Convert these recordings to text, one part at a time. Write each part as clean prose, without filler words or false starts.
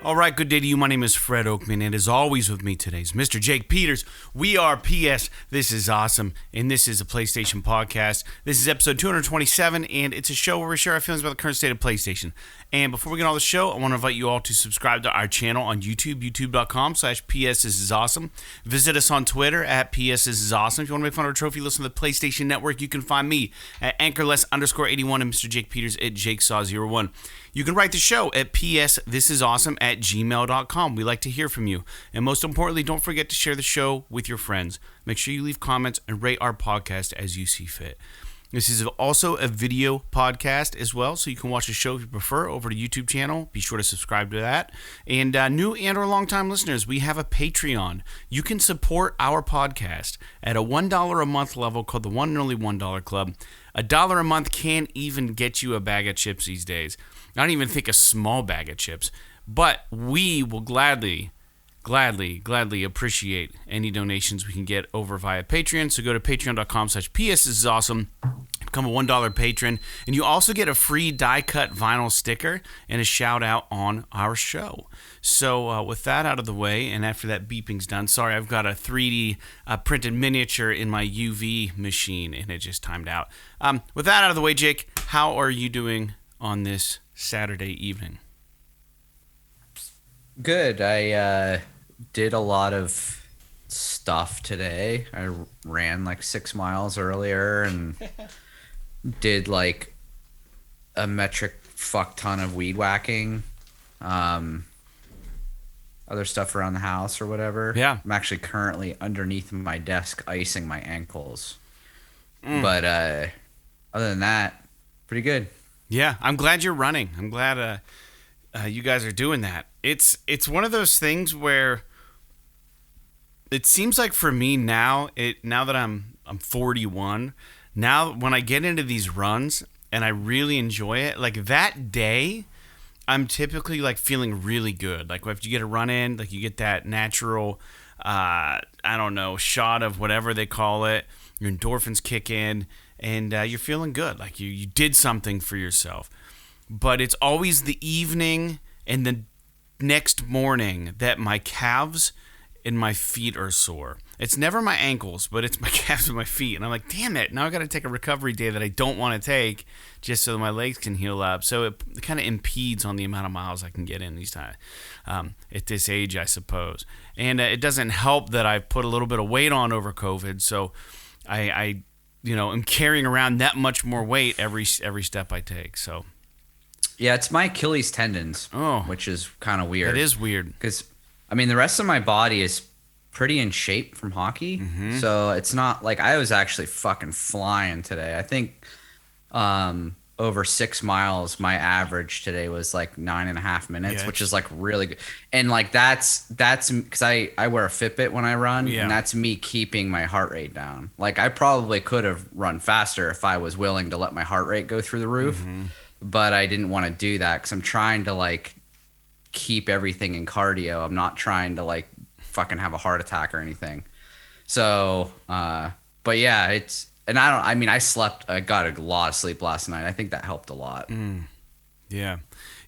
All right, good day to you. My name is Fred Oakman, and as always with me today is Mr. Jake Peters. We are PS. This is awesome, and this is a PlayStation podcast. This is episode 227, and it's a show where we share our feelings about the current state of PlayStation. And before we get on the show, I want to invite you all to subscribe to our channel on YouTube, youtube.com/PS This is awesome. Visit us on Twitter at PS This is awesome. If you want to make fun of our trophy, listen to the PlayStation Network. You can find me at Anchorless_81 and Mr. Jake Peters at JakeSaw01. You can write the show at psthisisawesome@gmail.com. We like to hear from you. And most importantly, don't forget to share the show with your friends. Make sure you leave comments and rate our podcast as you see fit. This is also a video podcast as well, so you can watch the show if you prefer over to YouTube channel. Be sure to subscribe to that. And new and or long-time listeners, we have a Patreon. You can support our podcast at a $1 a month level called the One and Only $1 Club. $1 a month can't even get you a bag of chips these days. I don't even think a small bag of chips. But we will gladly appreciate any donations we can get over via Patreon. So go to patreon.com/PS This is awesome. Become a $1 patron. And you also get a free die-cut vinyl sticker and a shout-out on our show. So with that out of the way, and after that beeping's done, sorry, I've got a 3D printed miniature in my UV machine, and it just timed out. With that out of the way, Jake, how are you doing on this Saturday evening? Good. I did a lot of stuff today. I ran like 6 miles earlier and did like a metric fuck ton of weed whacking. Other stuff around the house or whatever. Yeah. I'm actually currently underneath my desk icing my ankles. But other than that, pretty good. Yeah, I'm glad you're running. I'm glad you guys are doing that. It's one of those things where it seems like for me now that I'm 41, now when I get into these runs and I really enjoy it, like that day, I'm typically like feeling really good. Like if you get a run in, like you get that natural, shot of whatever they call it. Your endorphins kick in, and you're feeling good. Like you did something for yourself. But it's always the evening and the next morning that my calves and my feet are sore. It's never my ankles, but it's my calves and my feet. And I'm like, damn it, now I got to take a recovery day that I don't want to take just so that my legs can heal up. So it kind of impedes on the amount of miles I can get in these times at this age, I suppose. And it doesn't help that I've put a little bit of weight on over COVID. So I am carrying around that much more weight every step I take. So yeah, it's my Achilles tendons, which is kind of weird. That is weird. Because, I mean, the rest of my body is pretty in shape from hockey. Mm-hmm. So it's not like I was actually fucking flying today. I think over 6 miles, my average today was like 9.5 minutes, which is like really good. And like that's because I wear a Fitbit when I run, and that's me keeping my heart rate down. Like I probably could have run faster if I was willing to let my heart rate go through the roof. Mm-hmm. But I didn't want to do that because I'm trying to like keep everything in cardio. I'm not trying to like fucking have a heart attack or anything. So, but yeah, I slept, I got a lot of sleep last night. I think that helped a lot. Yeah.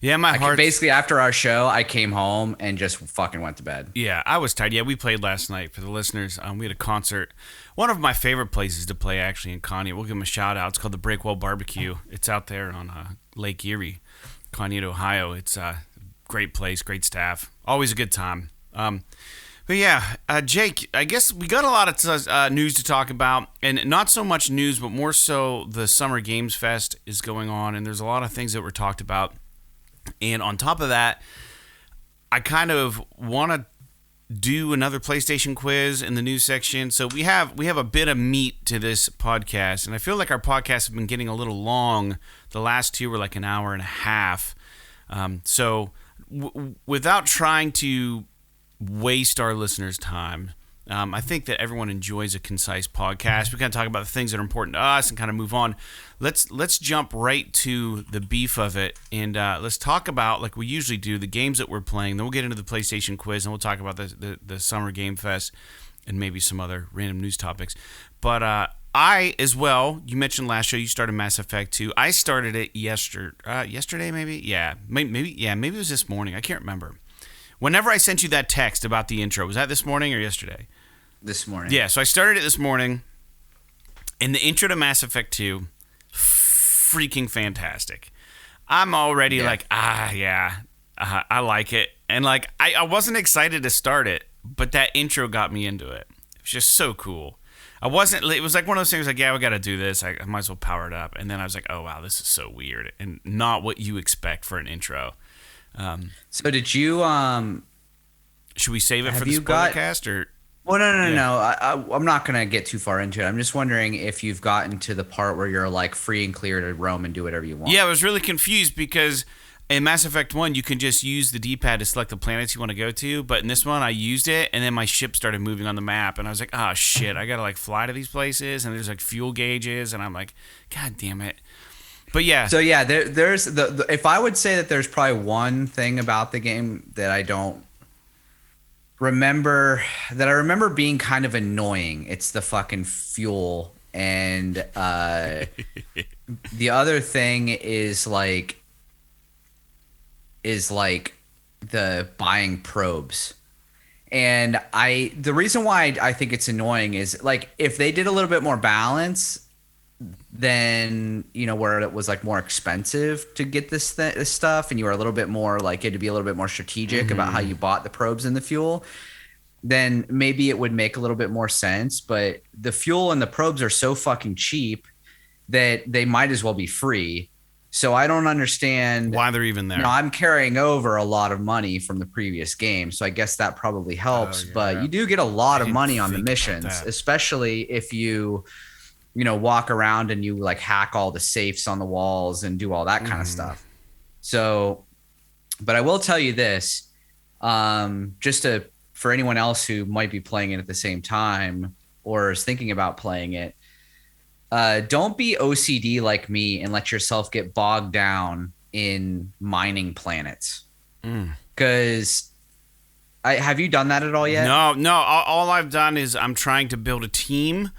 Yeah, my heart. Basically, after our show, I came home and just fucking went to bed. Yeah, I was tired. Yeah, we played last night for the listeners. We had a concert. One of my favorite places to play, actually, in Conneaut. We'll give them a shout out. It's called the Breakwell Barbecue. It's out there on Lake Erie, Conneaut, Ohio. It's a great place, great staff. Always a good time. But yeah, Jake, I guess we got a lot of news to talk about, and not so much news, but more so the Summer Games Fest is going on, and there's a lot of things that were talked about. And on top of that, I kind of want to do another PlayStation quiz in the news section. So we have a bit of meat to this podcast, and I feel like our podcasts have been getting a little long. The last two were like an hour and a half. So without trying to waste our listeners' time, I think that everyone enjoys a concise podcast. We kind of talk about the things that are important to us and kind of move on. Let's jump right to the beef of it, and let's talk about, like we usually do, the games that we're playing. Then we'll get into the PlayStation quiz, and we'll talk about the Summer Game Fest and maybe some other random news topics. But I, as well, you mentioned last show you started Mass Effect 2. I started it yesterday, maybe? Yeah, maybe it was this morning. I can't remember. whenever I sent you that text about the intro, was that this morning or yesterday? This morning. Yeah, so I started it this morning, and the intro to Mass Effect 2, freaking fantastic. I'm already like, I like it. And like, I wasn't excited to start it, but that intro got me into it. It was just so cool. It was like one of those things like, yeah, we got to do this. I might as well power it up. And then I was like, oh, wow, this is so weird and not what you expect for an intro. So did you, should we save it for the you spoiler cast or? Well, no. I'm not going to get too far into it. I'm just wondering if you've gotten to the part where you're like free and clear to roam and do whatever you want. Yeah, I was really confused because in Mass Effect 1, you can just use the D-pad to select the planets you want to go to. But in this one, I used it, and then my ship started moving on the map. And I was like, oh, shit, I got to like fly to these places. And there's like fuel gauges. And I'm like, God damn it. But yeah. So yeah, there's the if I would say that there's probably one thing about the game that I remember being kind of annoying. It's the fucking fuel. And the other thing is like the buying probes. And the reason why I think it's annoying is like if they did a little bit more balance, then where it was like more expensive to get this stuff, and you were a little bit more like, you had to be a little bit more strategic about how you bought the probes and the fuel, then maybe it would make a little bit more sense. But the fuel and the probes are so fucking cheap that they might as well be free. So I don't understand why they're even there. I'm carrying over a lot of money from the previous game, so I guess that probably helps. But you do get a lot of money on the missions, especially if you walk around and you like hack all the safes on the walls and do all that kind of stuff. So, but I will tell you this, for anyone else who might be playing it at the same time or is thinking about playing it, don't be OCD like me and let yourself get bogged down in mining planets. Because have you done that at all yet? No. All I've done is I'm trying to build a team.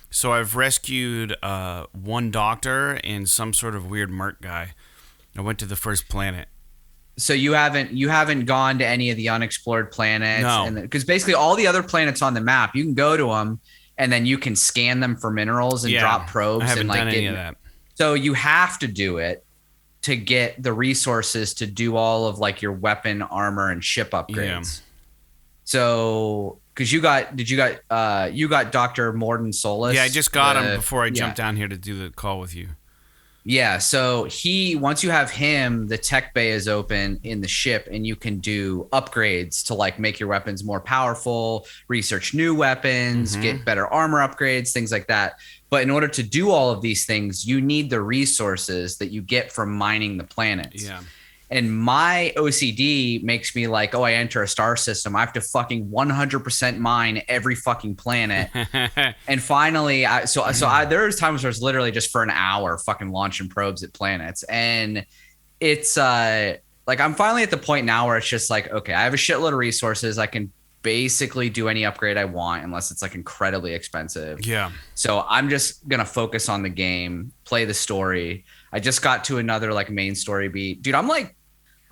So I've rescued one doctor and some sort of weird merc guy. I went to the first planet. So you haven't gone to any of the unexplored planets? No. Because basically all the other planets on the map, you can go to them and then you can scan them for minerals and drop probes. I haven't and like done any of that. So you have to do it to get the resources to do all of like your weapon, armor, and ship upgrades. Yeah. So because you got Dr. Morden Solus. Yeah, I just got him before I jumped down here to do the call with you. Yeah, so once you have him, the tech bay is open in the ship, and you can do upgrades to like make your weapons more powerful, research new weapons, get better armor upgrades, things like that. But in order to do all of these things, you need the resources that you get from mining the planets. Yeah. And my OCD makes me like, I enter a star system, I have to fucking 100% mine every fucking planet. And finally, there's times where it's literally just for an hour fucking launching probes at planets. And it's like, I'm finally at the point now where it's just like, okay, I have a shitload of resources. I can basically do any upgrade I want unless it's like incredibly expensive. Yeah. So I'm just going to focus on the game, play the story. I just got to another like main story beat. Dude, I'm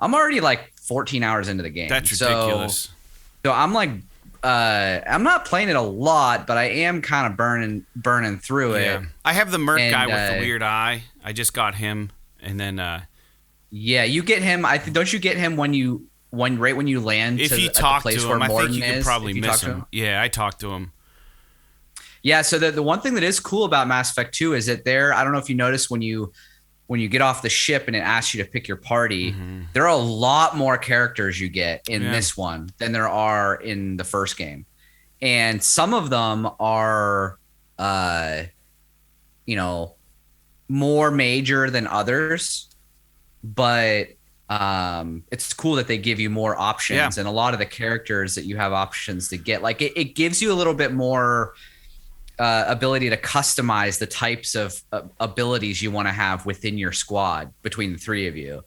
already like 14 hours into the game. That's ridiculous. So I'm like, I'm not playing it a lot, but I am kind of burning through it. I have the merc guy with the weird eye. I just got him, and then you get him. Don't you get him when you land? If you talk to him, I think you can probably miss him. Yeah, I talked to him. Yeah, so the one thing that is cool about Mass Effect 2 is that I don't know if you noticed when you get off the ship and it asks you to pick your party, there are a lot more characters you get in this one than there are in the first game. And some of them are, more major than others, but it's cool that they give you more options. And a lot of the characters that you have options to get, like it gives you a little bit more ability to customize the types of abilities you want to have within your squad between the three of you.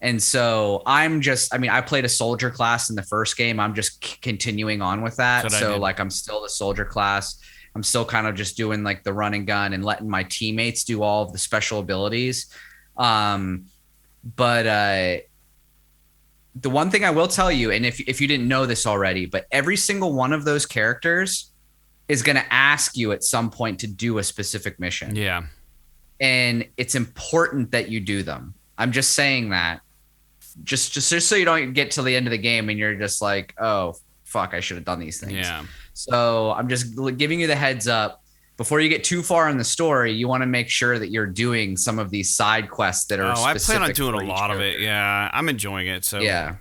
And so I played a soldier class in the first game. I'm just continuing on with that. So like I'm still the soldier class. I'm still kind of just doing like the run and gun and letting my teammates do all of the special abilities. But the one thing I will tell you, and if you didn't know this already, but every single one of those characters is going to ask you at some point to do a specific mission. Yeah. And it's important that you do them. I'm just saying that just so you don't get to the end of the game and you're just like, oh, fuck, I should have done these things. Yeah. So I'm just giving you the heads up. Before you get too far in the story, you want to make sure that you're doing some of these side quests that are I plan on doing for a each lot of character. it. Yeah, I'm enjoying it. So Yeah.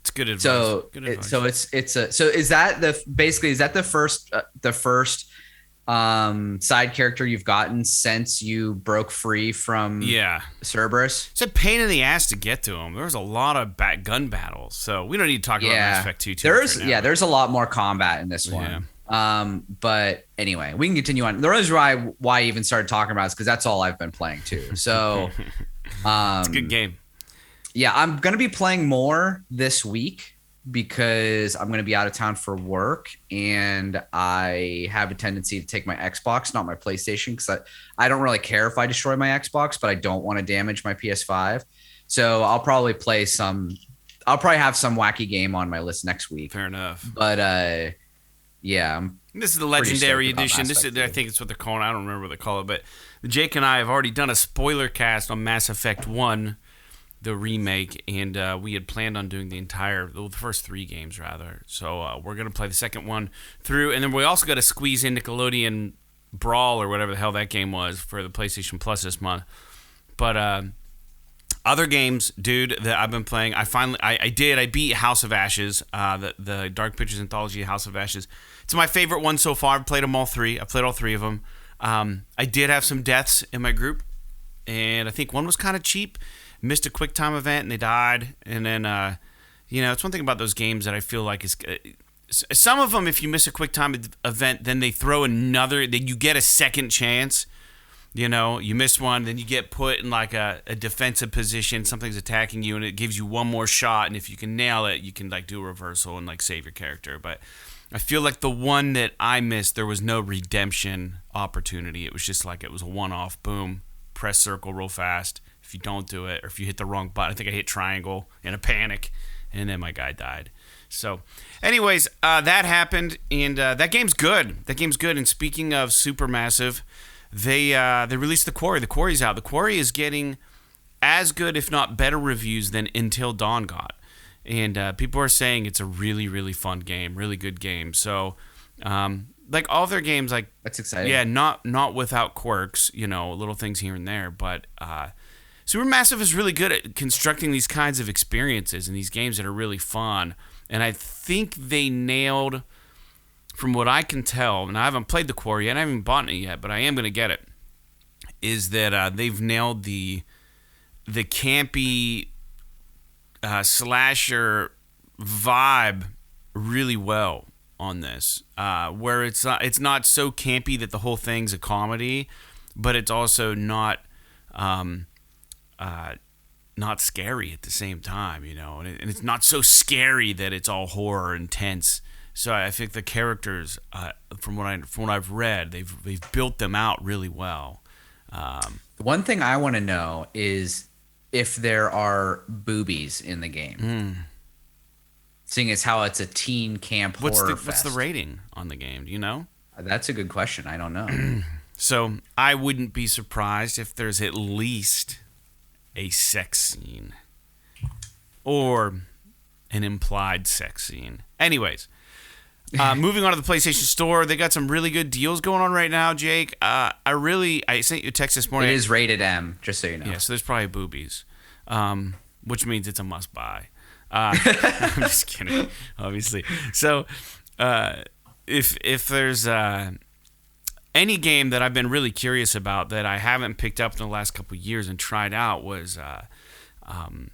it's good advice. So Good advice. so is that the first side character you've gotten since you broke free from yeah. Cerberus? It's a pain in the ass to get to him. There was a lot of gun battles, so we don't need to talk about Mass Effect 2 too much right now. There's a lot more combat in this one. But anyway, we can continue on. The reason why I even started talking about it is because that's all I've been playing too. So it's a good game. Yeah, I'm gonna be playing more this week because I'm gonna be out of town for work, and I have a tendency to take my Xbox, not my PlayStation, because I don't really care if I destroy my Xbox, but I don't want to damage my PS5. So I'll probably play I'll probably have some wacky game on my list next week. Fair enough. But yeah, this is the Legendary stoked about Edition. Mass This is, Effect I think it's what they're calling it. I don't remember what they call it, but Jake and I have already done a spoiler cast on Mass Effect 1, the remake, and we had planned on doing the first 3 games, rather. So we're going to play the second one through, and then we also got to squeeze in Nickelodeon Brawl or whatever the hell that game was for the PlayStation Plus this month. But other games, dude, that I've been playing, I beat House of Ashes, the Dark Pictures Anthology House of Ashes. It's my favorite one so far. I've played them all 3. I've played all 3 of them. I did have some deaths in my group, and I think one was kind of cheap. Missed a quick time event, and they died. And then, it's one thing about those games that I feel like is... some of them, if you miss a quick time event, then they throw another... Then you get a second chance. You miss one, then you get put in like a defensive position. Something's attacking you, and it gives you one more shot. And if you can nail it, you can like do a reversal and like save your character. But I feel like the one that I missed, there was no redemption opportunity. It was just like it was a one-off. Boom, press circle real fast. If you don't do it, or if you hit the wrong button, I think I hit triangle in a panic, and then my guy died. So, anyways, that happened, and that game's good. That game's good. And speaking of Supermassive, they released The Quarry. The Quarry's out. The Quarry is getting as good, if not better, reviews than Until Dawn got. And people are saying it's a really, really fun game, really good game. So, like all their games, like that's exciting. Yeah, not without quirks, little things here and there. But Supermassive is really good at constructing these kinds of experiences and these games that are really fun. And I think they nailed, from what I can tell, and I haven't played The Quarry yet, I haven't bought it yet, but I am going to get it, is that they've nailed the campy slasher vibe really well on this, where it's not so campy that the whole thing's a comedy, but it's also not scary at the same time, and it's not so scary that it's all horror intense. So I think the characters, from what I've read, they've built them out really well. The one thing I want to know is if there are boobies in the game. Seeing as how it's a teen camp horror fest. What's the rating on the game? Do you know? That's a good question. I don't know. So I wouldn't be surprised if there's at least a sex scene or an implied sex scene. Anyways, moving on to the PlayStation Store, they got some really good deals going on right now, Jake. I sent you a text this morning. It is rated M, just so you know. Yeah, so there's probably boobies, which means it's a must-buy. I'm just kidding, obviously. So if there's any game that I've been really curious about that I haven't picked up in the last couple of years and tried out was, and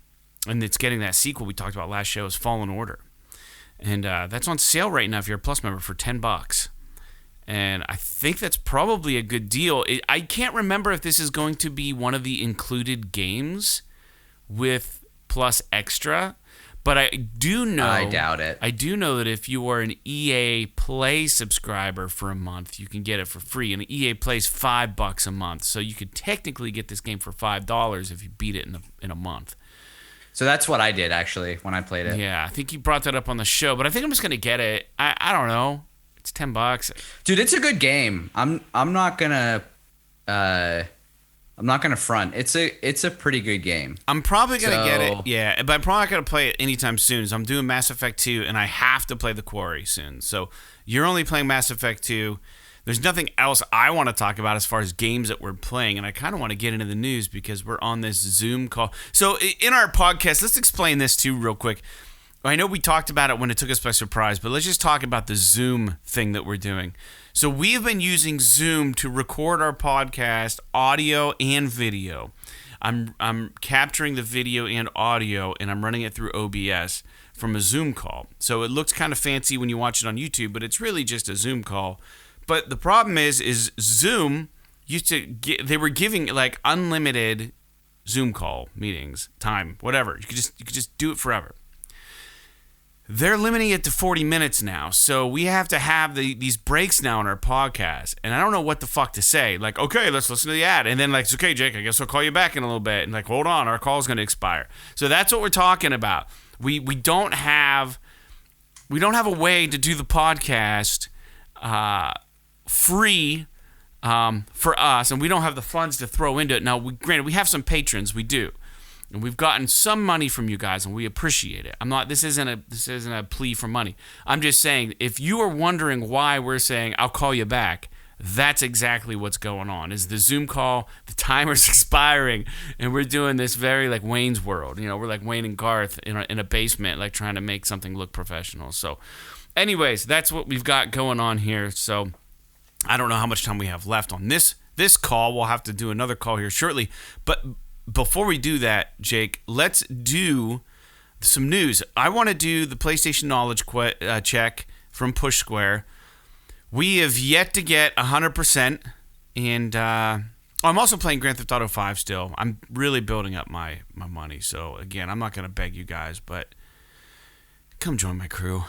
it's getting that sequel we talked about last show, is Fallen Order. And that's on sale right now if you're a Plus member for $10. And I think that's probably a good deal. I can't remember if this is going to be one of the included games with Plus Extra, but I do know... I doubt it. I do know that if you are an EA Play subscriber for a month, you can get it for free. And EA Play's $5 a month, so you could technically get this game for $5 if you beat it in a month. So that's what I did actually when I played it. Yeah, I think you brought that up on the show, but I think I'm just gonna get it. I don't know. It's $10. Dude, it's a good game. I'm not gonna front. It's a pretty good game. I'm probably gonna get it. Yeah, but I'm probably not gonna play it anytime soon. So I'm doing Mass Effect 2, and I have to play The Quarry soon. So you're only playing Mass Effect 2. There's nothing else I want to talk about as far as games that we're playing, and I kind of want to get into the news because we're on this Zoom call. So in our podcast, let's explain this too real quick. I know we talked about it when it took us by surprise, but let's just talk about the Zoom thing that we're doing. So we have been using Zoom to record our podcast, audio and video. I'm capturing the video and audio, and I'm running it through OBS from a Zoom call. So it looks kind of fancy when you watch it on YouTube, but it's really just a Zoom call. But the problem is Zoom used to they were giving like unlimited Zoom call meetings, time, whatever. You could just do it forever. They're limiting it to 40 minutes now, so we have to have these breaks now in our podcast, and I don't know what the fuck to say. Like, okay, let's listen to the ad, and then like, okay, Jake, I guess I'll call you back in a little bit, and like, hold on, our call's going to expire. So that's what we're talking about. We don't have a way to do the podcast free for us, and we don't have the funds to throw into it. Now, granted, we have some patrons, we do. And we've gotten some money from you guys, and we appreciate it. This isn't a plea for money. I'm just saying, if you are wondering why we're saying I'll call you back, that's exactly what's going on. Is the Zoom call, the timer's expiring, and we're doing this very like Wayne's World. You know, we're like Wayne and Garth in a basement, like trying to make something look professional. So, anyways, that's what we've got going on here. So, I don't know how much time we have left on this call. We'll have to do another call here shortly, but before we do that, Jake, let's do some news. I want to do the PlayStation Knowledge check from Push Square. We have yet to get 100%, and I'm also playing Grand Theft Auto 5 still. I'm really building up my money. So, again, I'm not going to beg you guys, but come join my crew.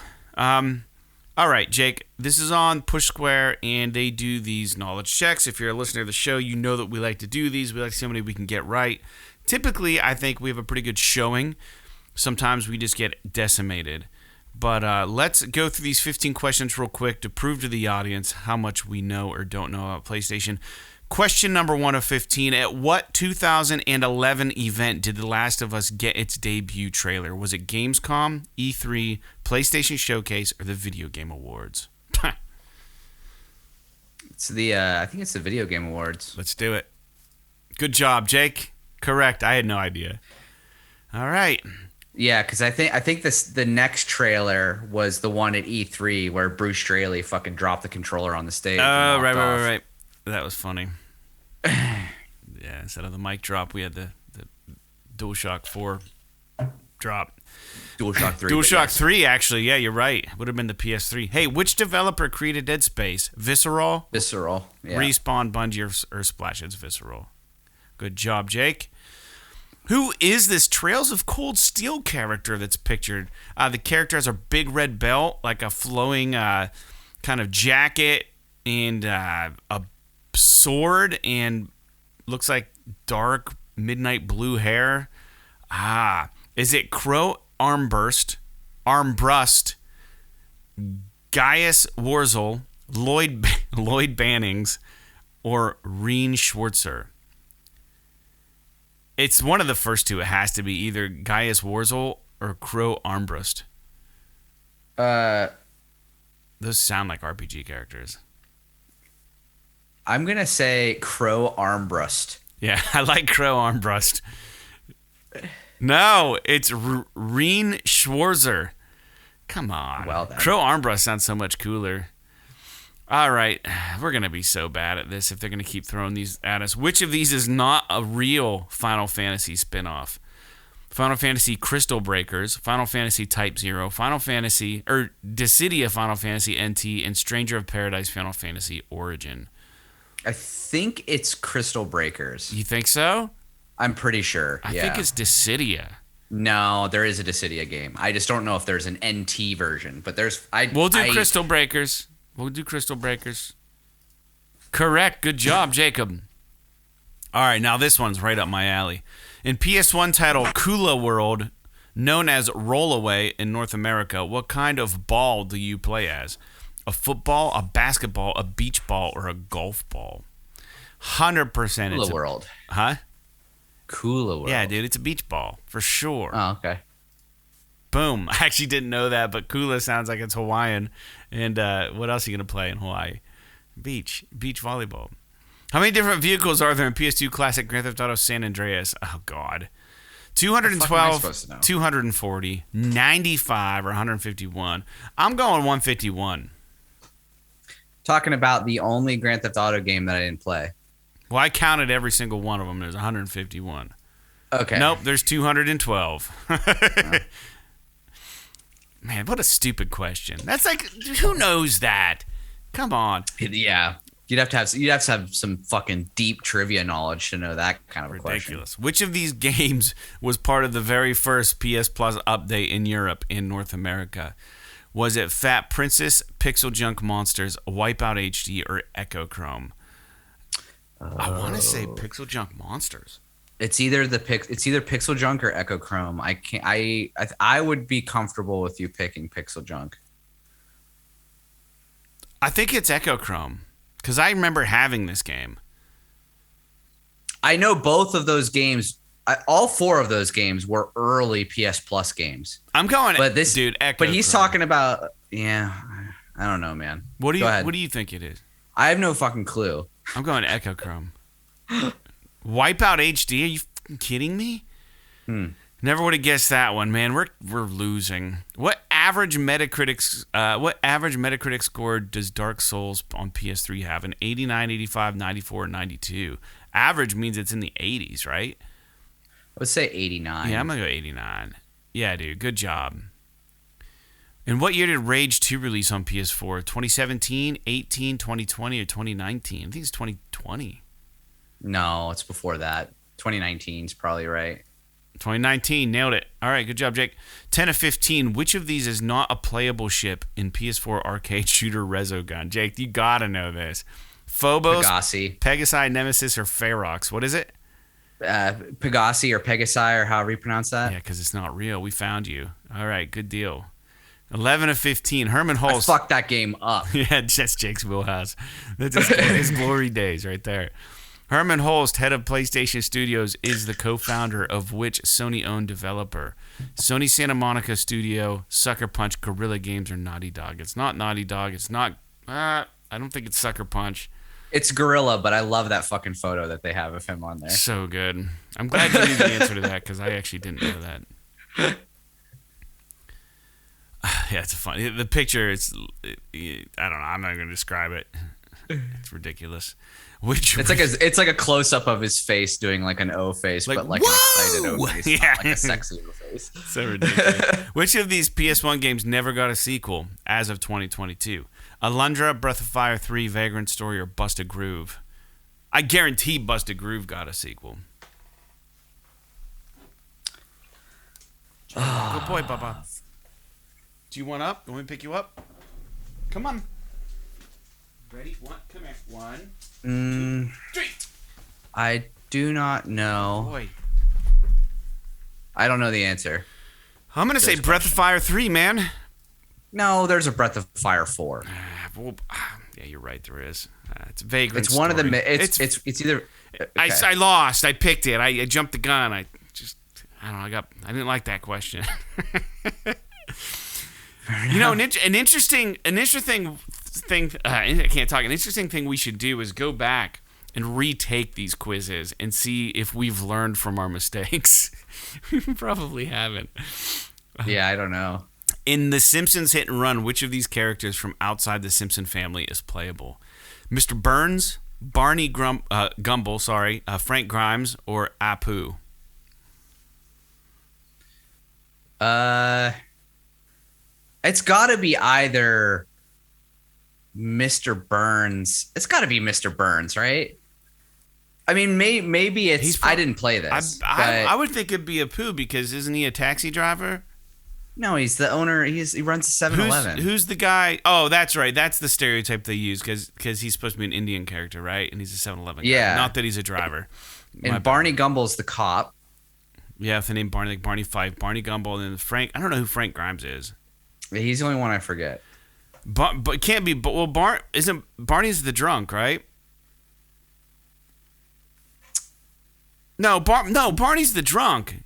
All right, Jake, this is on Push Square, and they do these knowledge checks. If you're a listener to the show, you know that we like to do these. We like to see how many we can get right. Typically, I think we have a pretty good showing. Sometimes we just get decimated. But let's go through these 15 questions real quick to prove to the audience how much we know or don't know about PlayStation. Question number 1 of 15. At what 2011 event did The Last of Us get its debut trailer? Was it Gamescom, E3, PlayStation Showcase, or the Video Game Awards? It's I think it's the Video Game Awards. Let's do it. Good job, Jake. Correct. I had no idea. All right. Yeah, because I think the next trailer was the one at E3 where Bruce Straley fucking dropped the controller on the stage. Oh, right. That was funny. Yeah, instead of the mic drop, we had the DualShock 4 drop. DualShock 3. DualShock 3, actually. Yeah, you're right. Would have been the PS3. Hey, which developer created Dead Space? Visceral? Visceral, yeah. Respawn, Bungie, or Splash? It's Visceral. Good job, Jake. Who is this Trails of Cold Steel character that's pictured? The character has a big red belt, like a flowing kind of jacket, and a sword, and looks like dark midnight blue hair. Is it Crow Armbrust, Gaius Warzel, Lloyd Bannings, or Reen Schwarzer? It's one of the first two. It has to be either Gaius Warzel or Crow Armbrust. Those sound like RPG characters. I'm going to say Crow Armbrust. Yeah, I like Crow Armbrust. No, it's Reen Schwarzer. Come on. Well then. Crow Armbrust sounds so much cooler. All right, we're going to be so bad at this if they're going to keep throwing these at us. Which of these is not a real Final Fantasy spinoff? Final Fantasy Crystal Breakers, Final Fantasy Type 0, Dissidia Final Fantasy NT, and Stranger of Paradise Final Fantasy Origin. I think it's Crystal Breakers. You think so? I'm pretty sure. I think it's Dissidia. No, there is a Dissidia game. I just don't know if there's an NT version, but there's. We'll do Crystal Breakers. Correct. Good job, Jacob. All right, now this one's right up my alley. In PS1 title Kula World, Known as rollaway in North America, what kind of ball do you play as? A football, a basketball, a beach ball, or a golf ball? 100% Cooler World. Huh? Cooler World. Yeah, dude, it's a beach ball for sure. Oh, okay. Boom. I actually didn't know that, but Kula sounds like it's Hawaiian. And what else are you going to play in Hawaii? Beach volleyball. How many different vehicles are there in PS2 Classic Grand Theft Auto San Andreas? Oh, God. 212, 240, 95, or 151. I'm going 151. Talking about the only Grand Theft Auto game that I didn't play. Well, I counted every single one of them. There's 151. Okay. Nope, there's 212. Man, what a stupid question. That's like, who knows that? Come on. Yeah. You'd have to have some fucking deep trivia knowledge to know that kind of a question. Ridiculous. Which of these games was part of the very first PS Plus update in Europe and North America? Was it Fat Princess, Pixel Junk Monsters, Wipeout HD, or Echo Chrome? I want to say Pixel Junk Monsters. It's either Pixel Junk or Echo Chrome. I would be comfortable with you picking Pixel Junk. I think it's Echo Chrome because I remember having this game. I know both of those games. All four of those games were early PS Plus games. I'm going, but this dude. Echo but he's Chrome. Talking about, yeah. I don't know, man. What do you think it is? I have no fucking clue. I'm going Echo Chrome. Wipeout HD? Are you fucking kidding me? Never would have guessed that one, man. We're losing. What average Metacritic score does Dark Souls on PS3 have? An 89, 85, 94, 92. Average means it's in the 80s, right? I would say 89. Yeah, I'm gonna go 89. Yeah, dude, good job. And what year did Rage 2 release on PS4? 2017, 18, 2020, or 2019? I think it's 2020. No, it's before that. 2019 is probably right. 2019, nailed it. All right, good job, Jake. 10 of 15. Which of these is not a playable ship in PS4 arcade shooter Resogun? Jake, you gotta know this. Phobos, Pegasi, Nemesis, or Ferox. What is it? Pegasi or Pegasi, or however you pronounce that. Yeah, because it's not real. We found you. All right, good deal. 11 of 15. Herman Hulst. I fucked that game up. Yeah, just Jake's wheelhouse. That's his glory days right there. Herman Hulst, head of PlayStation Studios, is the co-founder of which Sony-owned developer? Sony Santa Monica Studio, Sucker Punch, Guerrilla Games, or Naughty Dog? It's not Naughty Dog. It's not... I don't think it's Sucker Punch. It's Guerrilla, but I love that fucking photo that they have of him on there. So good. I'm glad you knew the answer to that because I actually didn't know that. Yeah, it's funny. The picture, I don't know. I'm not going to describe it. It's ridiculous. It's like a close up of his face doing like an O face, but like an excited O face, yeah. not like a sexy O face. So ridiculous. Which of these PS1 games never got a sequel as of 2022? Alundra, Breath of Fire 3, Vagrant Story, or Busted Groove? I guarantee Busted Groove got a sequel. Good boy, Bubba. Do you want up? You want me to pick you up? Come on. Ready? One. Come here. 1, 2, 3. I do not know. Boy. I don't know the answer. I'm going to say Breath of Fire 3, man. No, there's a Breath of Fire 4. Yeah, you're right. There is. It's Vagrant It's Story. one of the. It's either. Okay. I lost. I picked it. I jumped the gun. I don't know. I didn't like that question. You know, an interesting thing. I can't talk. An interesting thing we should do is go back and retake these quizzes and see if we've learned from our mistakes. We probably haven't. Yeah, I don't know. In The Simpsons Hit and Run, which of these characters from outside the Simpson family is playable? Mr. Burns, Barney Gumble, Frank Grimes, or Apu? It's got to be either Mr. Burns. It's got to be Mr. Burns, right? I mean, maybe it's. I didn't play this. I would think it'd be Apu because isn't he a taxi driver? No, he's the owner. He runs a 7-Eleven. Who's the guy? Oh, that's right. That's the stereotype they use because he's supposed to be an Indian character, right? And he's a 7-Eleven guy. Yeah. Not that he's a driver. And Barney Gumble's the cop. Yeah, with the name Barney, like Barney Fife, Barney Gumble, and then Frank. I don't know who Frank Grimes is. He's the only one I forget. But it can't be. But well, isn't Barney's the drunk, right? No, Barney's the drunk.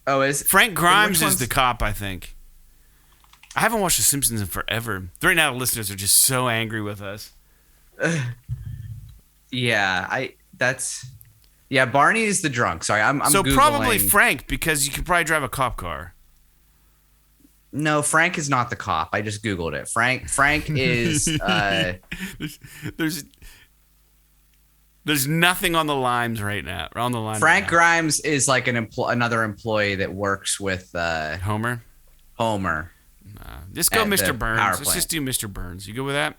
Oh, is Frank Grimes is the cop, I think. I haven't watched The Simpsons in forever. Right now, the listeners are just so angry with us. Yeah, Barney is the drunk. Sorry, I'm so Googling. Probably Frank, because you could probably drive a cop car. No, Frank is not the cop. I just Googled it. Frank is. There's nothing on the lines right now. On the line. Frank Grimes is like another employee that works with Homer. Just go Mr. Burns. Let's just do Mr. Burns. You go with that?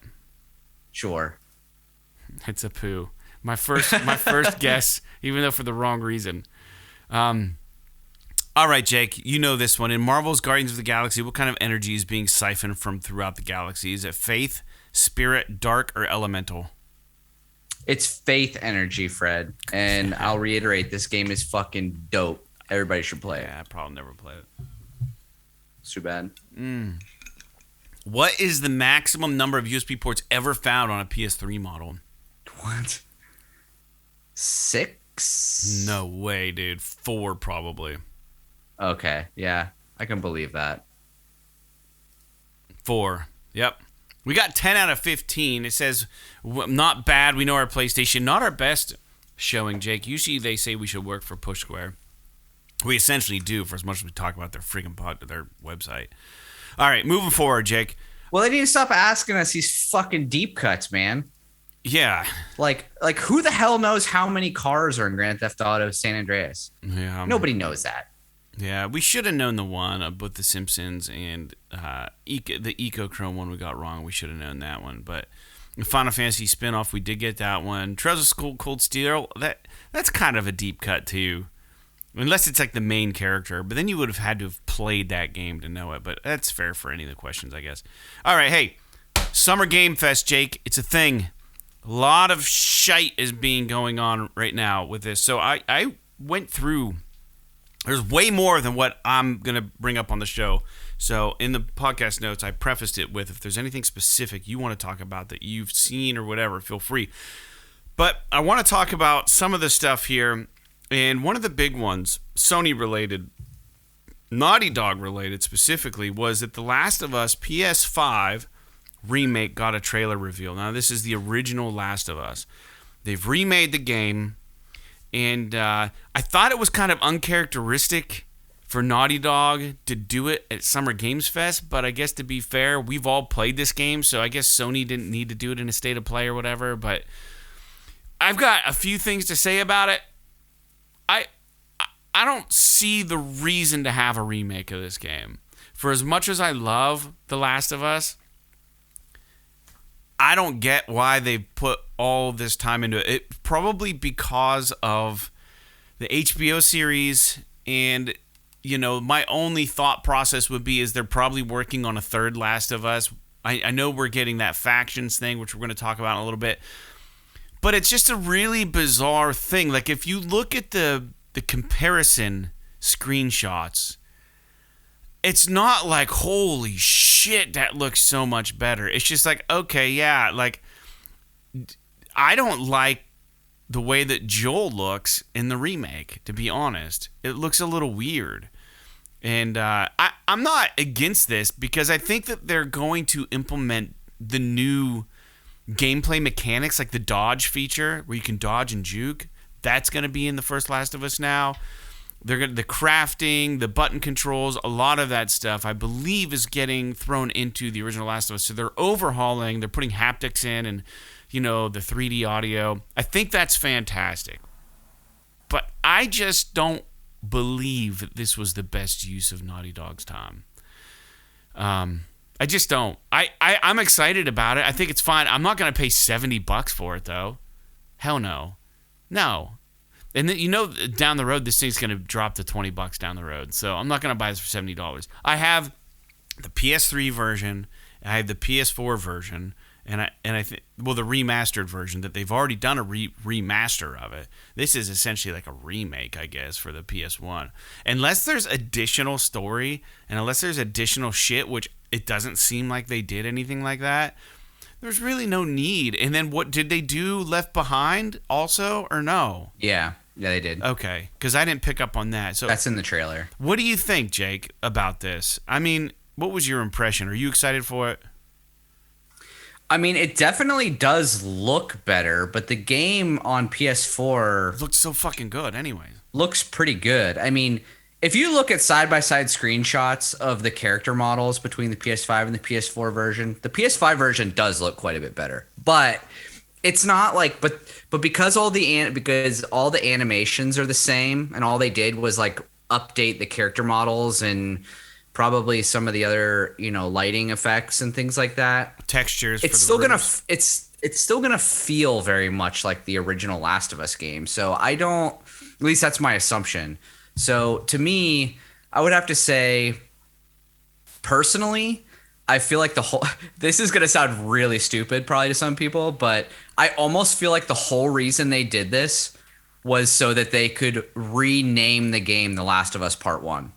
Sure. It's a poo. My first guess, even though for the wrong reason. All right, Jake, you know this one. In Marvel's Guardians of the Galaxy, what kind of energy is being siphoned from throughout the galaxy? Is it faith, spirit, dark, or elemental? It's faith energy, Fred. And I'll reiterate, this game is fucking dope. Everybody should play it. Yeah, I probably never play it. It's too bad. What is the maximum number of USB ports ever found on a PS3 model? What? 6? No way, dude. 4 probably. Okay, yeah. I can believe that. 4. Yep. We got 10 out of 15. It says, not bad. We know our PlayStation. Not our best showing, Jake. Usually they say we should work for Push Square. We essentially do, for as much as we talk about their freaking their website. All right, moving forward, Jake. Well, they need to stop asking us these fucking deep cuts, man. Yeah. Like who the hell knows how many cars are in Grand Theft Auto San Andreas? Yeah. Nobody knows that. Yeah, we should have known the one with The Simpsons and the Ecochrome one we got wrong. We should have known that one. But the Final Fantasy spinoff, we did get that one. Trails of Cold Steel, that's kind of a deep cut too. Unless it's like the main character. But then you would have had to have played that game to know it. But that's fair for any of the questions, I guess. All right, hey. Summer Game Fest, Jake. It's a thing. A lot of shite is being going on right now with this. So I went through... There's way more than what I'm going to bring up on the show. So in the podcast notes, I prefaced it with, if there's anything specific you want to talk about that you've seen or whatever, feel free. But I want to talk about some of the stuff here. And one of the big ones, Sony related, Naughty Dog related specifically, was that The Last of Us PS5 remake got a trailer reveal. Now, this is the original Last of Us. They've remade the game. And I thought it was kind of uncharacteristic for Naughty Dog to do it at Summer Games Fest, but I guess to be fair, we've all played this game, so I guess Sony didn't need to do it in a state of play or whatever, but I've got a few things to say about it. I don't see the reason to have a remake of this game. For as much as I love The Last of Us, I don't get why they put all this time into it. It probably because of the HBO series, and my only thought process would be is they're probably working on a third Last of Us. I know we're getting that factions thing, which we're going to talk about in a little bit, but it's just a really bizarre thing. Like if you look at the comparison screenshots, it's not like, holy shit, that looks so much better. It's just like, okay, yeah, like, I don't like the way that Joel looks in the remake, to be honest. It looks a little weird. And I'm not against this because I think that they're going to implement the new gameplay mechanics, like the dodge feature, where you can dodge and juke. That's going to be in the first Last of Us now. The crafting, the button controls, a lot of that stuff, I believe, is getting thrown into the original Last of Us. So they're overhauling, they're putting haptics in, and the 3D audio. I think that's fantastic. But I just don't believe that this was the best use of Naughty Dog's time. I just don't. I'm excited about it. I think it's fine. I'm not going to pay $70 for it, though. Hell no. No. And then, down the road, this thing's going to drop to $20 down the road. So I'm not going to buy this for $70. I have the PS3 version. I have the PS4 version. and I think, well, the remastered version, that they've already done a remaster of it. This is essentially like a remake, I guess, for the PS1. Unless there's additional story and unless there's additional shit, which it doesn't seem like they did anything like that, there's really no need. And then what did they do? Left Behind also, or no? Yeah, they did. Okay, because I didn't pick up on that. So that's in the trailer. What do you think, Jake, about this? I mean, what was your impression? Are you excited for it? I mean, it definitely does look better, but the game on PS4 It looks so fucking good anyway. looks pretty good. I mean, if you look at side-by-side screenshots of the character models between the PS5 and the PS4 version, the PS5 version does look quite a bit better. But it's not like but because all the animations are the same and all they did was like update the character models and probably some of the other, lighting effects and things like that. Textures. It's still gonna it's still gonna feel very much like the original Last of Us game. So I don't. At least that's my assumption. So to me, I would have to say, personally, I feel like the whole. This is gonna sound really stupid, probably to some people, but I almost feel like the whole reason they did this was so that they could rename the game The Last of Us Part 1.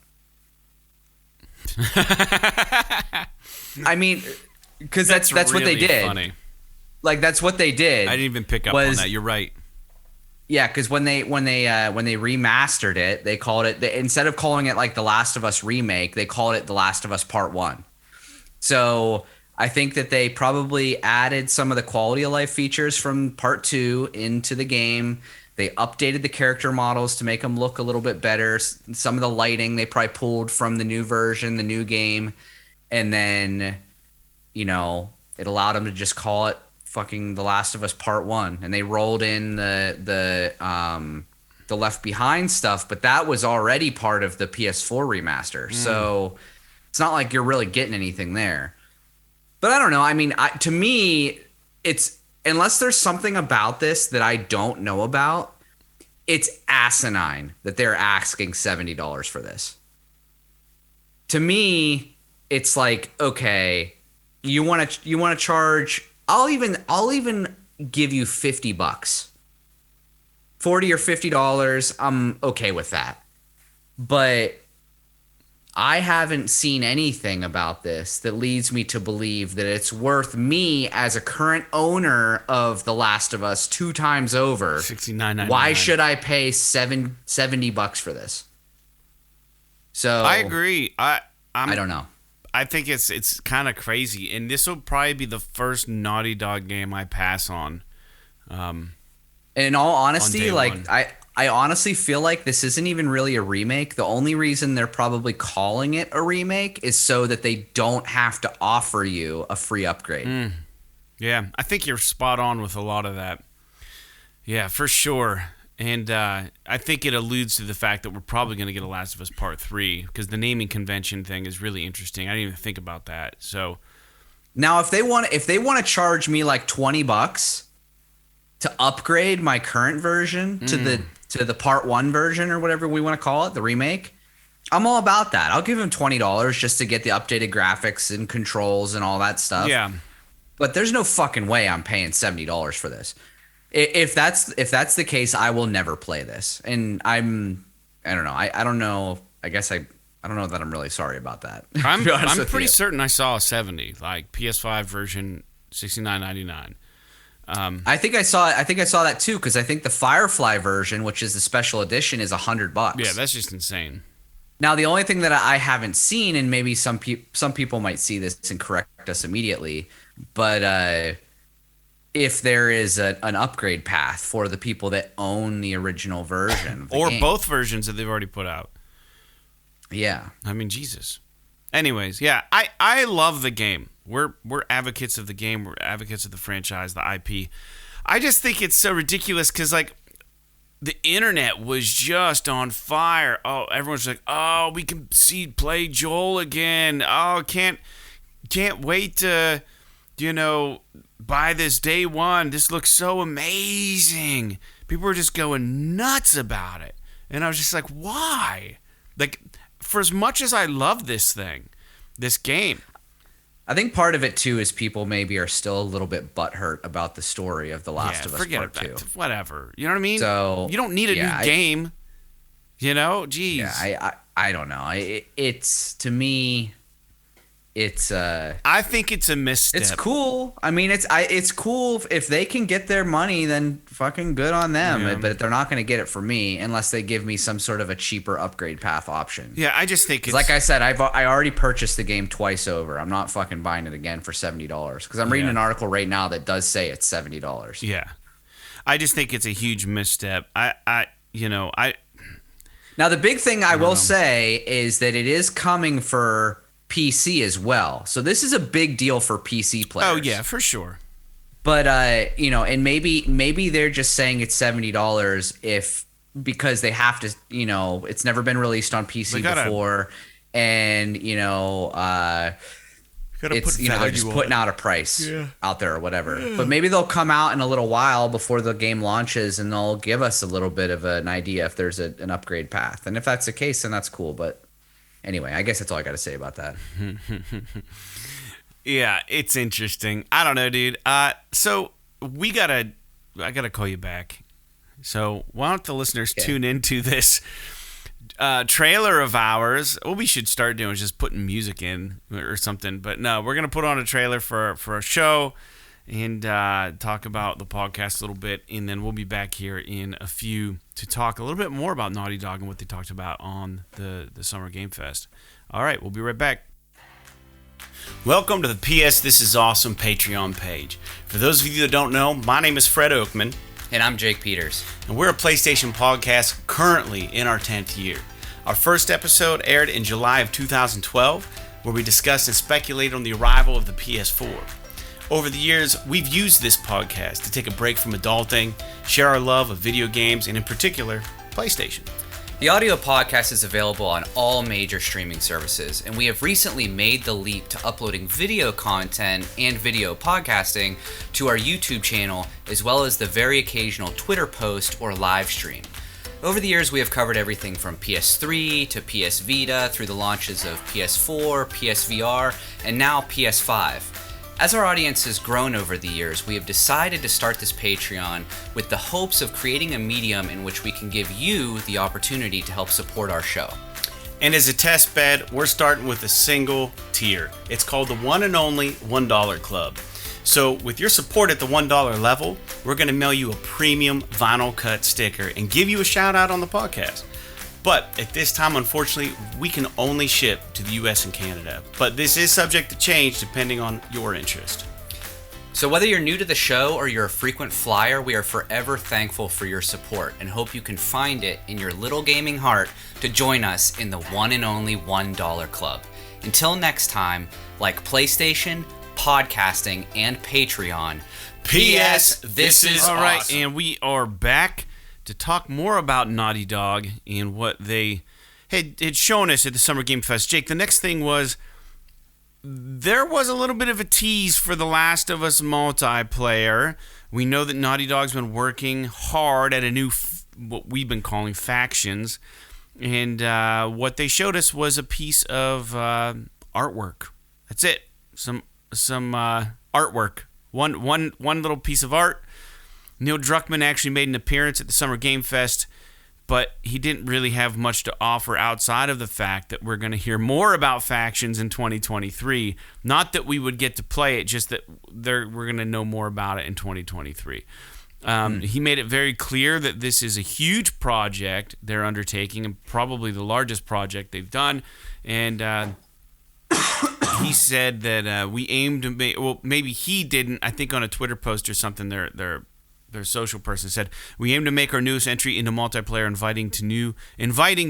I mean, because that's really what they did. Funny. Like that's what they did. I didn't even pick up on that. You're right. Yeah, because when they remastered it, they called it instead of calling it like The Last of Us Remake, they called it The Last of Us Part 1. So I think that they probably added some of the quality of life features from Part 2 into the game. They updated the character models to make them look a little bit better. Some of the lighting they probably pulled from the new version, the new game. And then, it allowed them to just call it fucking The Last of Us Part 1. And they rolled in the Left Behind stuff, but that was already part of the PS4 remaster. So it's not like you're really getting anything there. But I don't know. I mean, to me, it's unless there's something about this that I don't know about, it's asinine that they're asking $70 for this. To me, it's like, okay, you want to charge, I'll even give you $50. $40 or $50, I'm okay with that. But I haven't seen anything about this that leads me to believe that it's worth me as a current owner of The Last of Us 2 times over. $69.99. Why should I pay $70 for this? So I agree. I don't know. I think it's kind of crazy, and this will probably be the first Naughty Dog game I pass on. In all honesty, like I honestly feel like this isn't even really a remake. The only reason they're probably calling it a remake is so that they don't have to offer you a free upgrade. Yeah, I think you're spot on with a lot of that. Yeah, for sure. And I think it alludes to the fact that we're probably going to get a Last of Us Part 3 because the naming convention thing is really interesting. I didn't even think about that. So now if they want to charge me like $20 to upgrade my current version to the Part 1 version or whatever we want to call it, the remake, I'm all about that. I'll give them $20 just to get the updated graphics and controls and all that stuff. Yeah. But there's no fucking way I'm paying $70 for this. If that's the case, I will never play this. And I don't know. I don't know. I guess I don't know that I'm really sorry about that. I'm pretty certain I saw a 70, like PS5 version, $69.99. I think I saw that too, because I think the Firefly version, which is the special edition, is $100. Yeah, that's just insane. Now the only thing that I haven't seen, and maybe some people might see this and correct us immediately, but if there is an upgrade path for the people that own the original version of the or game. Both versions that they've already put out. Yeah, I mean, Jesus. Anyways, yeah, I love the game. We're advocates of the game. We're advocates of the franchise, the IP. I just think it's so ridiculous because, like, the internet was just on fire. Oh, everyone's like, oh, we can play Joel again. Oh, can't wait to, buy this day one. This looks so amazing. People were just going nuts about it. And I was just like, why? Like, for as much as I love this game, I think part of it too is people maybe are still a little bit butthurt about the story of The Last of Us forget Part about 2. Whatever. You know what I mean? So you don't need a new game. You know, jeez. Yeah, I don't know. It's to me, it's I think it's a misstep. It's cool. I mean, it's cool if they can get their money, then fucking good on them. Yeah. But they're not going to get it from me unless they give me some sort of a cheaper upgrade path option. Yeah, I just think it's like I said, I already purchased the game twice over. I'm not fucking buying it again for $70 because I'm reading an article right now that does say it's $70. Yeah, I just think it's a huge misstep. Now the big thing I will say is that it is coming for PC as well. So this is a big deal for PC players. Oh yeah, for sure. But and maybe they're just saying it's $70 because they have to, it's never been released on PC before, and it's they're just putting out a price out there or whatever. Yeah. But maybe they'll come out in a little while before the game launches and they'll give us a little bit of an idea if there's an upgrade path. And if that's the case, then that's cool. But anyway, I guess that's all I got to say about that. Yeah, it's interesting. I don't know, dude. So I gotta call you back. So why don't the listeners tune into this trailer of ours? What we should start doing is just putting music in or something. But no, we're gonna put on a trailer for a show and talk about the podcast a little bit, and then we'll be back here in a few to talk a little bit more about Naughty Dog and what they talked about on the Summer Game Fest. All right, we'll be right back. Welcome to the PS This Is Awesome Patreon page. For those of you that don't know, my name is Fred Oakman. And I'm Jake Peters. And we're a PlayStation podcast currently in our 10th year. Our first episode aired in July of 2012, where we discussed and speculated on the arrival of the PS4. Over the years, we've used this podcast to take a break from adulting, share our love of video games, and in particular, PlayStation. The audio podcast is available on all major streaming services, and we have recently made the leap to uploading video content and video podcasting to our YouTube channel, as well as the very occasional Twitter post or live stream. Over the years, we have covered everything from PS3 to PS Vita through the launches of PS4, PSVR, and now PS5. As our audience has grown over the years, we have decided to start this Patreon with the hopes of creating a medium in which we can give you the opportunity to help support our show. And as a test bed, we're starting with a single tier. It's called the one and only $1 Club. So with your support at the $1 level, we're going to mail you a premium vinyl cut sticker and give you a shout out on the podcast. But at this time, unfortunately, we can only ship to the US and Canada. But this is subject to change depending on your interest. So whether you're new to the show or you're a frequent flyer, we are forever thankful for your support and hope you can find it in your little gaming heart to join us in the one and only $1 Club. Until next time, like PlayStation, podcasting, and Patreon, PS, this is all right, awesome. And we are back to talk more about Naughty Dog and what they had shown us at the Summer Game Fest. Jake, the next thing was there was a little bit of a tease for The Last of Us multiplayer. We know that Naughty Dog's been working hard at a new, what we've been calling factions, and what they showed us was a piece of artwork. That's it. Some artwork. One little piece of art. Neil Druckmann actually made an appearance at the Summer Game Fest, but he didn't really have much to offer outside of the fact that we're going to hear more about factions in 2023. Not that we would get to play it, just that we're going to know more about it in 2023. He made it very clear that this is a huge project they're undertaking and probably the largest project they've done. And he said that we aim to make, well, maybe he didn't, I think on a Twitter post or something, their social person said, we aim to make our newest entry into multiplayer inviting to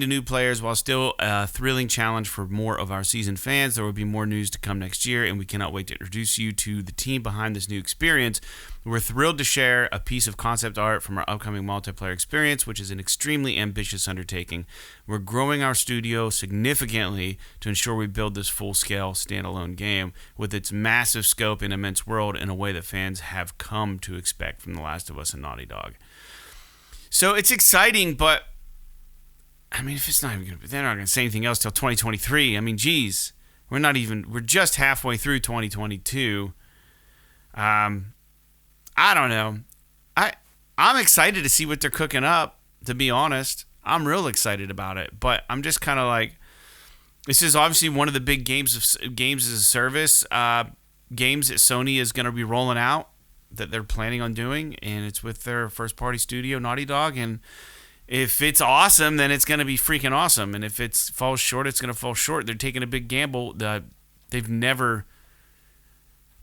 new players while still a thrilling challenge for more of our seasoned fans. There will be more news to come next year, and we cannot wait to introduce you to the team behind this new experience. We're thrilled to share a piece of concept art from our upcoming multiplayer experience, which is an extremely ambitious undertaking. We're growing our studio significantly to ensure we build this full-scale standalone game with its massive scope and immense world in a way that fans have come to expect from The Last of Us and Naughty Dog. So it's exciting, but I mean, if it's not even they're not going to say anything else till 2023. I mean, geez, We're just halfway through 2022. I don't know. I'm excited to see what they're cooking up, to be honest. I'm real excited about it, but I'm just kind of like, this is obviously one of the big games as a service games that Sony is going to be rolling out, that they're planning on doing, and it's with their first party studio, Naughty Dog. And if it's awesome, then it's going to be freaking awesome, and if it falls short, it's going to fall short. They're taking a big gamble. They've never.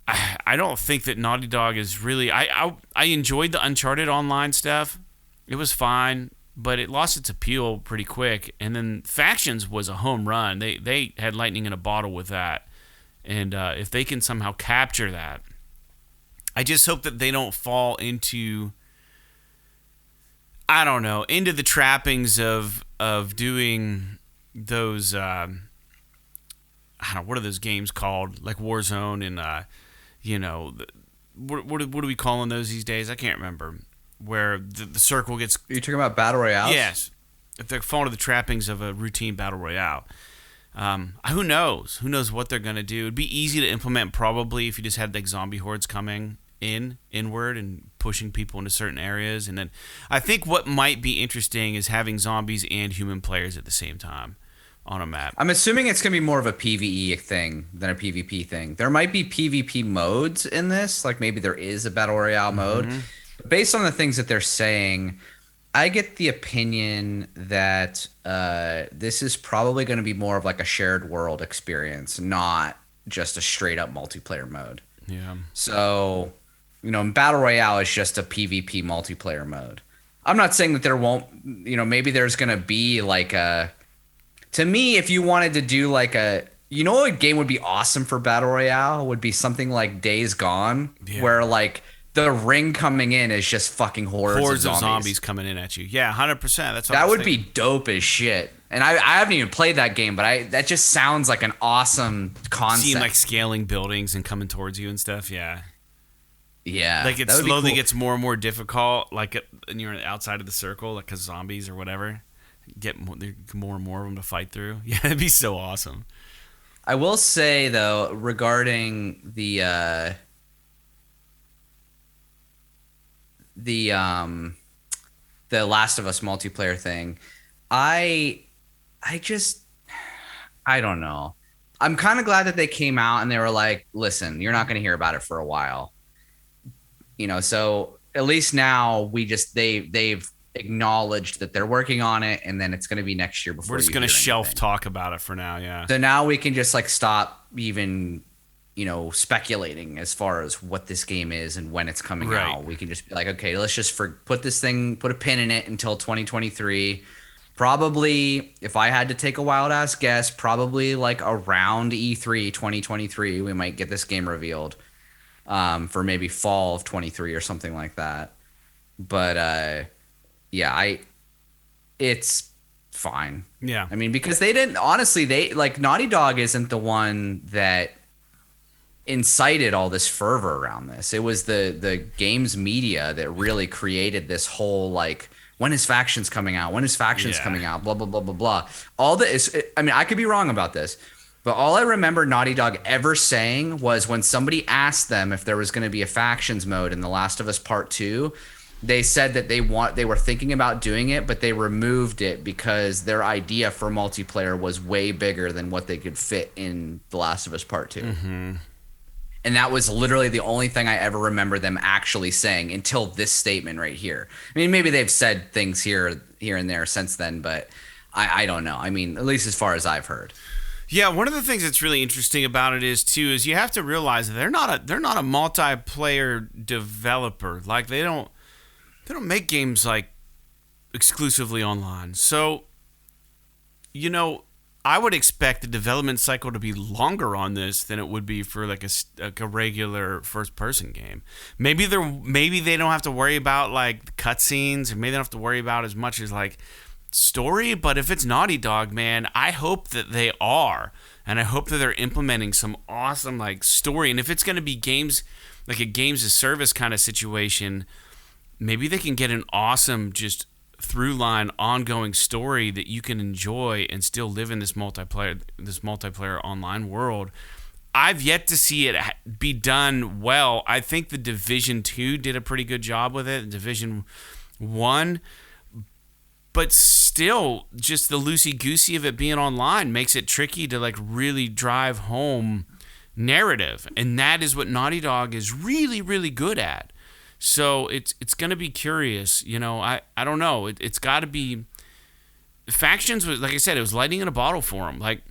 I don't think that Naughty Dog is really. I enjoyed the Uncharted online stuff. It was fine, but it lost its appeal pretty quick. And then Factions was a home run. They had lightning in a bottle with that. And if they can somehow capture that, I just hope that they don't fall into, I don't know, into the trappings of doing those. I don't know, what are those games called? Like Warzone and what are we calling those these days? I can't remember. Where the circle gets. Are you talking about Battle Royale? Yes. If they fall into the trappings of a routine Battle Royale. Who knows? Who knows what they're going to do? It'd be easy to implement probably if you just had like zombie hordes coming inward and pushing people into certain areas. And then I think what might be interesting is having zombies and human players at the same time on a map. I'm assuming it's going to be more of a PvE thing than a PvP thing. There might be PvP modes in this, like maybe there is a Battle Royale mode. Based on the things that they're saying, I get the opinion that this is probably going to be more of like a shared world experience, not just a straight up multiplayer mode. Yeah. So, Battle Royale is just a PvP multiplayer mode. I'm not saying that there won't, maybe there's going to be like to me, if you wanted to do like what game would be awesome for Battle Royale would be something like Days Gone, where like the ring coming in is just fucking hordes of zombies coming in at you. Yeah, 100%. That's what that would be dope as shit. And I haven't even played that game, but that just sounds like an awesome concept. Seeing like scaling buildings and coming towards you and stuff. Yeah. Yeah. Like it slowly gets more and more difficult. Like and you're outside of the circle, like cause zombies or whatever. Get more and more of them to fight through. Yeah, it'd be so awesome. I will say though, regarding the Last of Us multiplayer thing, I don't know. I'm kind of glad that they came out and they were like, listen, you're not going to hear about it for a while. So at least now they've acknowledged that they're working on it, and then it's going to be next year before we're just going to shelf talk about it for now. Yeah. So now we can just like stop even, speculating as far as what this game is and when it's coming out. We can just be like, okay, let's just put a pin in it until 2023. Probably, if I had to take a wild ass guess, probably like around E3 2023, we might get this game revealed for maybe fall of 23 or something like that. But it's fine. Yeah. I mean, because Naughty Dog isn't the one that incited all this fervor around this. It was the games media that really created this whole like, when is Factions coming out? When is Factions coming out? Blah, blah, blah, blah, blah. All this, I mean, I could be wrong about this, but all I remember Naughty Dog ever saying was when somebody asked them if there was going to be a Factions mode in The Last of Us Part 2, they said that they were thinking about doing it, but they removed it because their idea for multiplayer was way bigger than what they could fit in The Last of Us Part 2. Mm-hmm. And that was literally the only thing I ever remember them actually saying until this statement right here. I mean, maybe they've said things here and there since then, but I don't know. I mean, at least as far as I've heard. Yeah, one of the things that's really interesting about it is you have to realize that they're not a multiplayer developer. Like they don't make games like exclusively online. So, I would expect the development cycle to be longer on this than it would be for like a regular first-person game. Maybe they don't have to worry about like cutscenes, or maybe they don't have to worry about as much as like story. But if it's Naughty Dog, man, I hope that they are, and I hope that they're implementing some awesome like story. And if it's going to be games like a games as service kind of situation, maybe they can get an awesome just through line, ongoing story that you can enjoy and still live in this multiplayer online world. I've yet to see it be done well. I think the Division 2 did a pretty good job with it. Division 1, but still, just the loosey-goosey of it being online makes it tricky to like really drive home narrative, and that is what Naughty Dog is really, really good at. So it's going to be curious. You know, I don't know. It's got to be. Factions was, like I said, it was lightning in a bottle for them. Like,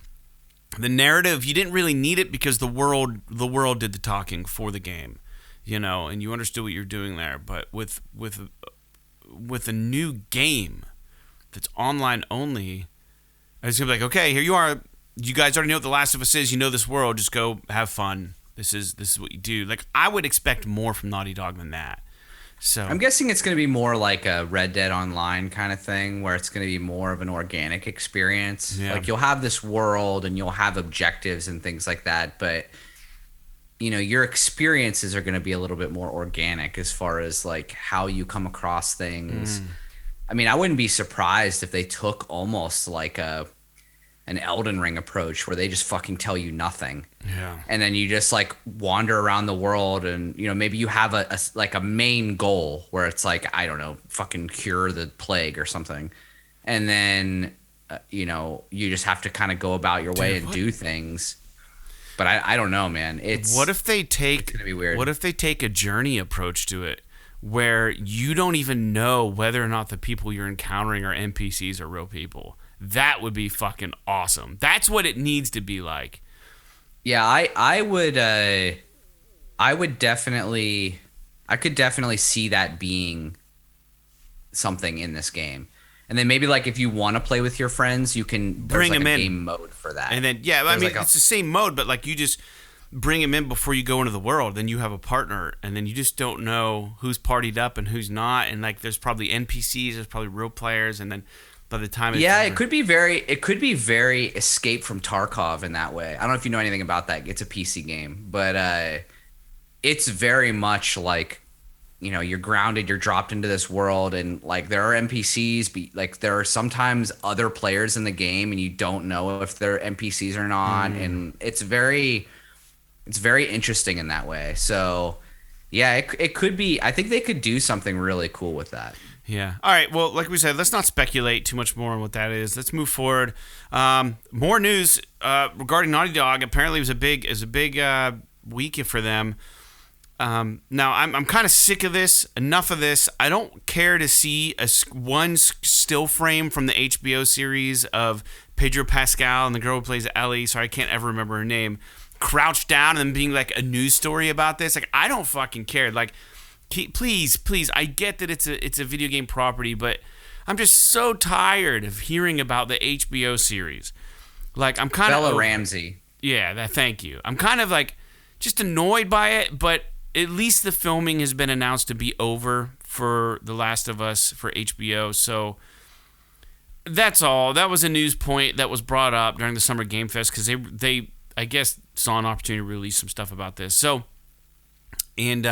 the narrative, you didn't really need it because the world did the talking for the game, you know, and you understood what you're doing there. But with a new game that's online only, I was gonna be like, okay, here you are. You guys already know what The Last of Us is. You know this world. Just go have fun. This is what you do. Like, I would expect more from Naughty Dog than that. So I'm guessing it's going to be more like a Red Dead Online kind of thing, where it's going to be more of an organic experience. Yeah. Like, you'll have this world and you'll have objectives and things like that, but you know, your experiences are going to be a little bit more organic as far as like how you come across things. I mean, I wouldn't be surprised if they took almost like an Elden Ring approach where they just fucking tell you nothing. Yeah. And then you just like wander around the world, and you know, maybe you have a main goal where it's like, I don't know, fucking cure the plague or something. And then you know, you just have to kind of go about your way and do things. But I don't know, man. What if they take it's gonna be weird. What if they take a journey approach to it, where you don't even know whether or not the people you're encountering are NPCs or real people? That would be fucking awesome. That's what it needs to be like. Yeah, I could definitely see that being something in this game. And then maybe like if you want to play with your friends, you can bring them in. Game mode for that. And then I mean, it's the same mode, but like you just bring them in before you go into the world. Then you have a partner, and then you just don't know who's partied up and who's not. And like there's probably NPCs, there's probably real players, and then by the time it could be very Escape from Tarkov in that way. I don't know if you know anything about that. It's a PC game, but it's very much like, you know, you're grounded, you're dropped into this world, and like there are NPCs, but like there are sometimes other players in the game, and you don't know if they're NPCs or not, and it's very interesting in that way. So yeah, it could be. I think they could do something really cool with that. Yeah. All right. Well, like we said, let's not speculate too much more on what that is. Let's move forward. More news regarding Naughty Dog. Apparently, it was a big week for them. Now, I'm kind of sick of this. Enough of this. I don't care to see one still frame from the HBO series of Pedro Pascal and the girl who plays Ellie. Sorry, I can't ever remember her name. Crouched down and then being like a news story about this. Like, I don't fucking care. Like, please, I get that it's a video game property, but I'm just so tired of hearing about the HBO series. Like, I'm kind of Bella Ramsey. Yeah, thank you. I'm kind of like just annoyed by it, but at least the filming has been announced to be over for The Last of Us for HBO. So that's all. That was a news point that was brought up during the Summer Game Fest because they I guess saw an opportunity to release some stuff about this. So. And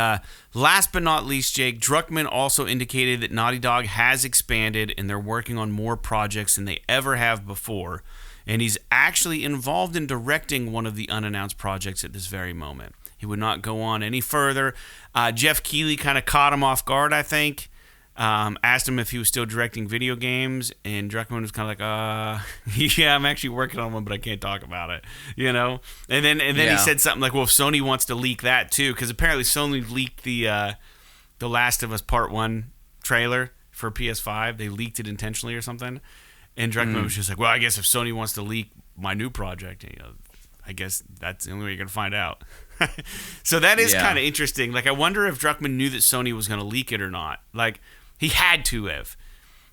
last but not least, Jake, Druckmann also indicated that Naughty Dog has expanded and they're working on more projects than they ever have before. And he's actually involved in directing one of the unannounced projects at this very moment. He would not go on any further. Jeff Keighley kind of caught him off guard, I think. Asked him if he was still directing video games, and Druckmann was kind of like, yeah, I'm actually working on one, but I can't talk about it, you know? And then he said something like, well, if Sony wants to leak that too, because apparently Sony leaked the Last of Us Part 1 trailer for PS5. They leaked it intentionally or something. And Druckmann was just like, well, I guess if Sony wants to leak my new project, you know, I guess that's the only way you're going to find out. So that is kind of interesting. Like, I wonder if Druckmann knew that Sony was going to leak it or not. Like, he had to have.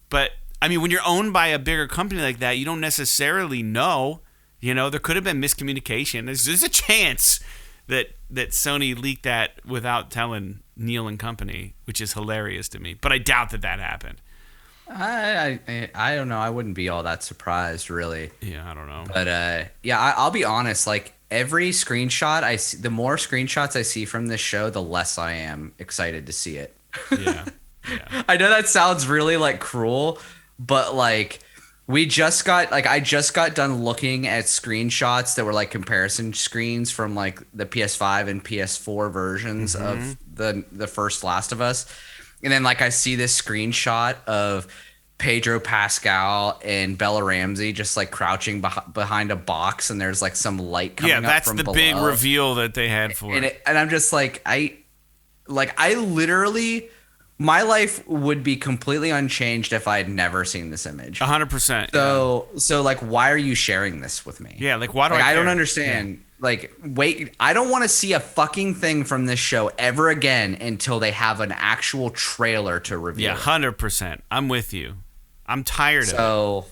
But, I mean, when you're owned by a bigger company like that, you don't necessarily know. You know, there could have been miscommunication. There's a chance that Sony leaked that without telling Neil and company, which is hilarious to me. But I doubt that happened. I don't know. I wouldn't be all that surprised, really. Yeah, I don't know. But, I'll be honest. Like, every screenshot I see, the more screenshots I see from this show, the less I am excited to see it. Yeah. Yeah. I know that sounds really like cruel, but like I just got done looking at screenshots that were like comparison screens from like the PS5 and PS4 versions of the first Last of Us. And then like I see this screenshot of Pedro Pascal and Bella Ramsey just like crouching behind a box, and there's like some light coming up that's from the below. big reveal that they had for it. And I'm just like I literally, my life would be completely unchanged if I had never seen this image. 100%. So like, why are you sharing this with me? Yeah, like why do I I don't care? understand. Like, wait, I don't want to see a fucking thing from this show ever again until they have an actual trailer to review. Yeah, 100%. I'm with you. I'm tired of it. So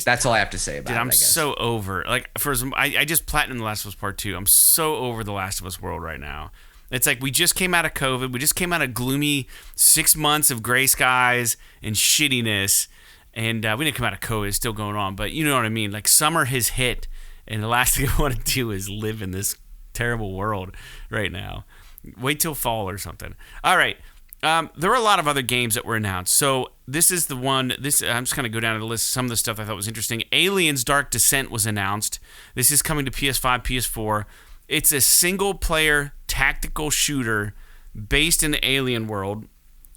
that's all I have to say about Dude, it. I'm I guess. so over. Like, I just platinumed The Last of Us Part 2. I'm so over The Last of Us world right now. It's like we just came out of COVID. We just came out of gloomy 6 months of gray skies and shittiness. And we didn't come out of COVID. It's still going on. But you know what I mean? Like, summer has hit. And the last thing I want to do is live in this terrible world right now. Wait till fall or something. All right. There were a lot of other games that were announced. So this is the one. I'm just going to go down to the list. Some of the stuff I thought was interesting. Aliens Dark Descent was announced. This is coming to PS5, PS4. It's a single-player tactical shooter based in the alien world.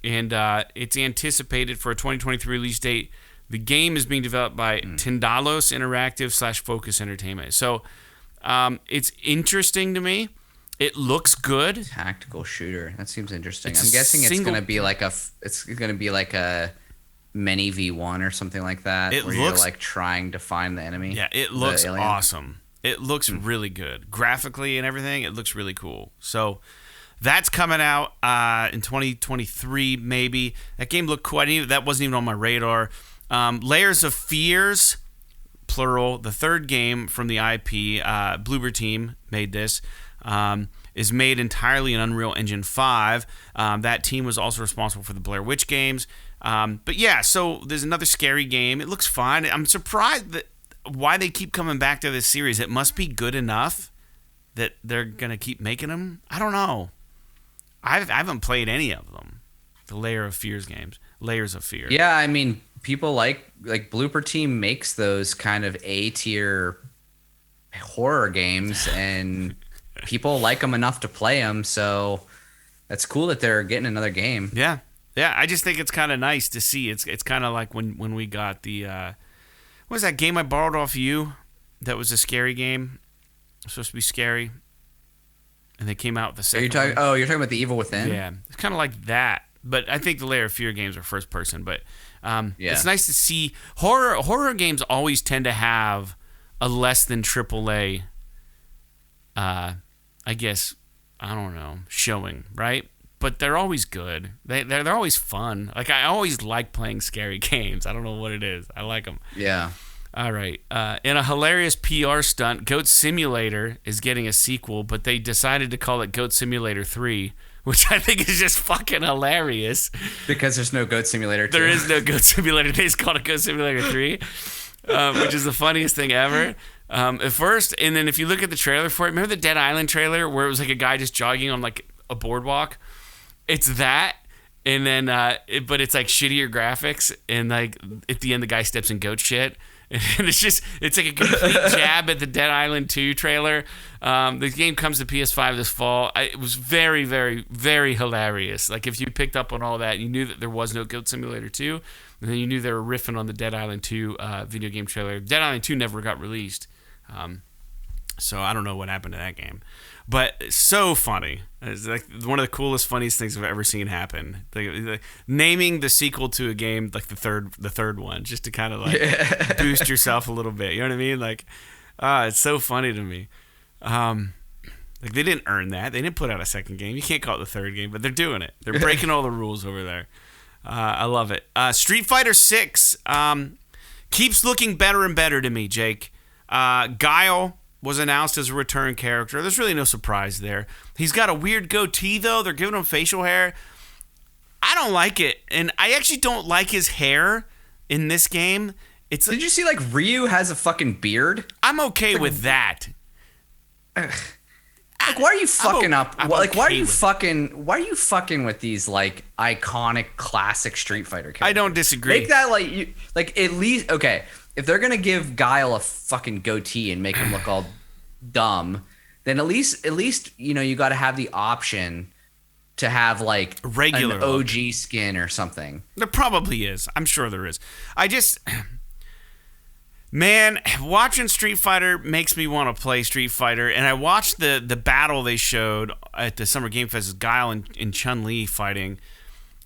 And it's anticipated for a 2023 release date. The game is being developed by Tindalos Interactive / Focus Entertainment. So it's interesting to me. It looks good. Tactical shooter. That seems interesting. It's I'm a guessing it's single- gonna be like a mini V1 or something like that. It where looks- you're like trying to find the enemy. Yeah, it the looks alien. awesome. It looks really good. Graphically and everything, it looks really cool. So that's coming out in 2023, maybe. That game looked cool. That wasn't even on my radar. Layers of Fears, plural, the third game from the IP, Bloober Team made this, is made entirely in Unreal Engine 5. That team was also responsible for the Blair Witch games. But yeah, so there's another scary game. It looks fine. I'm surprised that why they keep coming back to this series. It must be good enough that they're going to keep making them. I don't know. I haven't played any of them. The Layers of Fear. Yeah, I mean, people like Blooper Team makes those kind of A-tier horror games, and people like them enough to play them. So that's cool that they're getting another game. Yeah. I just think it's kind of nice to see. It's kind of like when we got the what was that game I borrowed off you? That was a scary game. It was supposed to be scary, and they came out with the second. You're talking about The Evil Within? Yeah, it's kind of like that. But I think the Layer of Fear games are first person. But it's nice to see horror games always tend to have a less than AAA. I guess I don't know showing, right? But they're always good. They're always fun. Like I always like playing scary games. I don't know what it is. I like them. Yeah. All right. In a hilarious PR stunt, Goat Simulator is getting a sequel, but they decided to call it Goat Simulator 3, which I think is just fucking hilarious. Because there's no Goat Simulator 2. There is no Goat Simulator. They just called it Goat Simulator 3, which is the funniest thing ever. At first, and then if you look at the trailer for it, remember the Dead Island trailer where it was like a guy just jogging on like a boardwalk? It's that, and then but it's like shittier graphics, and like at the end the guy steps in goat shit. And it's like a complete jab at the Dead Island 2 trailer. The game comes to PS5 this fall. It was very, very, very hilarious. Like if you picked up on all that, you knew that there was no Goat Simulator 2, and then you knew they were riffing on the Dead Island 2 video game trailer. Dead Island 2 never got released, so I don't know what happened to that game. But it's so funny. It's like one of the coolest, funniest things I've ever seen happen. Like naming the sequel to a game like the third one, just to kind of like boost yourself a little bit. You know what I mean? Like, it's so funny to me. Like they didn't earn that. They didn't put out a second game. You can't call it the third game, but they're doing it. They're breaking all the rules over there. I love it. Street Fighter 6 keeps looking better and better to me, Jake. Guile was announced as a return character. There's really no surprise there. He's got a weird goatee, though. They're giving him facial hair. I don't like it. And I actually don't like his hair in this game. Did you see, like, Ryu has a fucking beard? I'm okay with that. Like, why are you fucking up? I'm Like, why are okay you with it. fucking? Why are you fucking with these like iconic, classic Street Fighter characters? I don't disagree. Make that like you like at least okay. If they're gonna give Guile a fucking goatee and make him look all dumb, then at least you got to have the option to have like Regular an OG skin or something. There probably is. I'm sure there is. I just, man, watching Street Fighter makes me want to play Street Fighter. And I watched the battle they showed at the Summer Game Fest, Guile and Chun-Li fighting.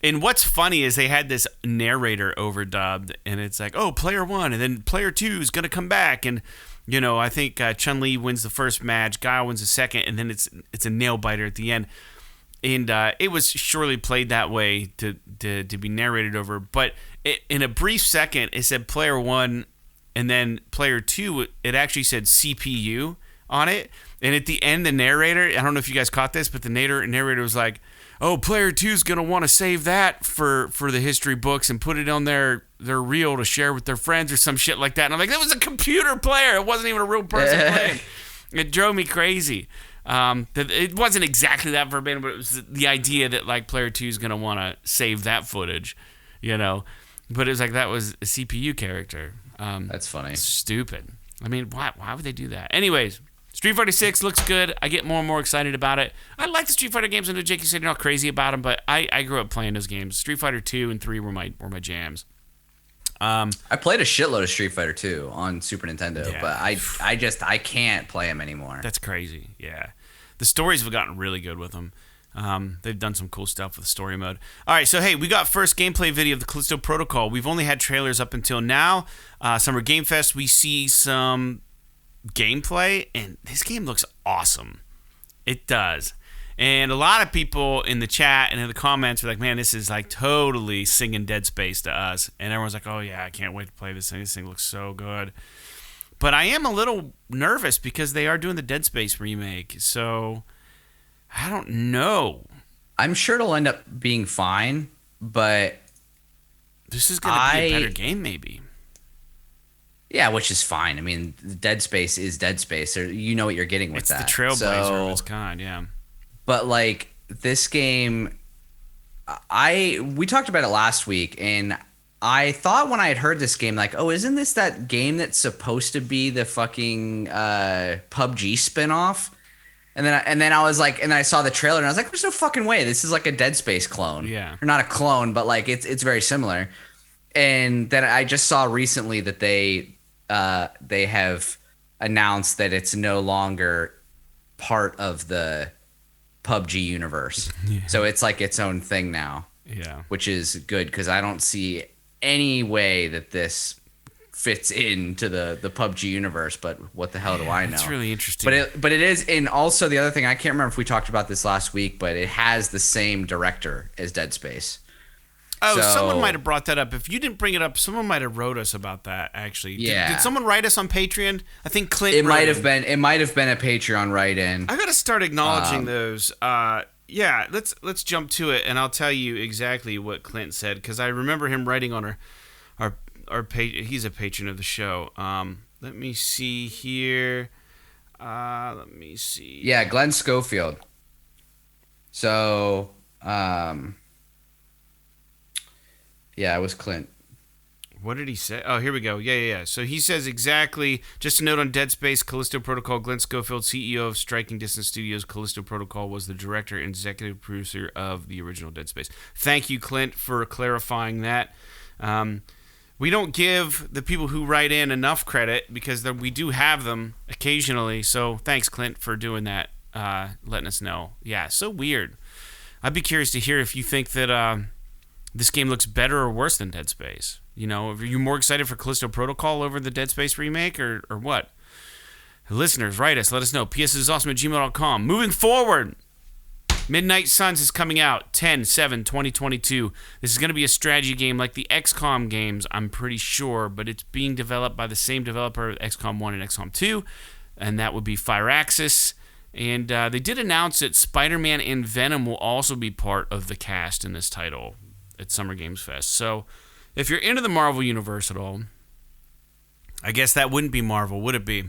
And what's funny is they had this narrator overdubbed, and it's like, oh, player 1, and then player 2 is going to come back. And, I think Chun-Li wins the first match, Guile wins the second, and then it's a nail biter at the end. And it was surely played that way to be narrated over. But in a brief second, it said player 1, and then player 2, it actually said CPU on it. And at the end, the narrator, I don't know if you guys caught this, but the narrator was like, oh, player 2 is going to want to save that for the history books and put it on their reel to share with their friends or some shit like that. And I'm like, that was a computer player. It wasn't even a real person playing. It drove me crazy. It wasn't exactly that verbatim, but it was the idea that like player 2 is gonna want to save that footage, But it was like that was a CPU character. That's funny. It's stupid. I mean, why would they do that? Anyways, Street Fighter 6 looks good. I get more and more excited about it. I like the Street Fighter games. I know Jake, you said you're not crazy about them, but I grew up playing those games. Street Fighter 2 and 3 were my jams. I played a shitload of Street Fighter 2 on Super Nintendo, Yeah. but I can't play them anymore. That's crazy. Yeah. The stories have gotten really good with them. They've done some cool stuff with story mode. All right, so hey, we got first gameplay video of the Callisto Protocol. We've only had trailers up until now. Summer Game Fest, we see some gameplay, and this game looks awesome. It does. And a lot of people in the chat and in the comments were like, man, this is like totally singing Dead Space to us. And everyone's like, oh yeah, I can't wait to play this thing. This thing looks so good. But I am a little nervous because they are doing the Dead Space remake. So I don't know. I'm sure it'll end up being fine, but This is going to be a better game maybe. yeah, which is fine. I mean, Dead Space is Dead Space. Or you know what you're getting with It's that. the trailblazer of So, its kind, yeah. but like this game, we talked about it last week, and I thought when I had heard this game, like, oh, isn't this that game that's supposed to be the fucking PUBG spinoff? And then I was like, and then I saw the trailer, and I was like, there's no fucking way. This is like a Dead Space clone. Yeah. Or not a clone, but like it's very similar. And then I just saw recently that they have announced that it's no longer part of the PUBG universe. Yeah. So it's like its own thing now, Yeah. which is good because I don't see any way that this fits into the PUBG universe. But what the hell do I know? It's really interesting. But it is, and also the other thing, I can't remember if we talked about this last week, but it has the same director as Dead Space. Oh, So- someone might have brought that up. If you didn't bring it up, someone might have wrote us about that. Actually, Yeah. Did someone write us on Patreon? I think Clint. It wrote might in. have been a Patreon write-in. I gotta start acknowledging those. Yeah, let's jump to it, and I'll tell you exactly what Clint said because I remember him writing on our page. He's a patron of the show. Let me see here. Let me see. Yeah, Glenn Schofield. So, yeah, it was Clint. What did he say? Oh, here we go. Yeah. So he says exactly, just a note on Dead Space, Callisto Protocol, Glenn Schofield, CEO of Striking Distance Studios, Callisto Protocol, was the director and executive producer of the original Dead Space. Thank you, Clint, for clarifying that. We don't give the people who write in enough credit because we do have them occasionally. So thanks, Clint, for doing that, letting us know. Yeah, so weird. I'd be curious to hear if you think that this game looks better or worse than Dead Space. Are you more excited for Callisto Protocol over the Dead Space remake or what? Listeners, write us. Let us know. psisawesome@gmail.com. Moving forward, Midnight Suns is coming out 10/7/2022. This is going to be a strategy game like the XCOM games, I'm pretty sure, but it's being developed by the same developer of XCOM 1 and XCOM 2, and that would be Firaxis. And they did announce that Spider-Man and Venom will also be part of the cast in this title at Summer Games Fest. So if you're into the Marvel Universe at all, I guess that wouldn't be Marvel, would it be?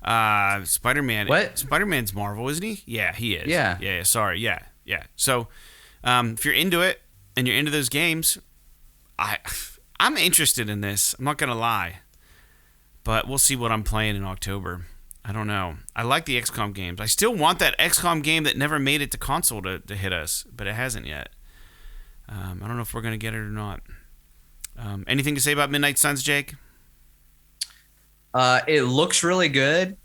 Spider-Man. What? Spider-Man's Marvel, isn't he? Yeah, he is. Yeah. Yeah. Sorry. Yeah. Yeah. So, if you're into it and you're into those games, I'm interested in this. I'm not gonna lie, but we'll see what I'm playing in October. I don't know. I like the XCOM games. I still want that XCOM game that never made it to console to hit us, but it hasn't yet. I don't know if we're gonna get it or not. Anything to say about Midnight Suns, Jake? It looks really good.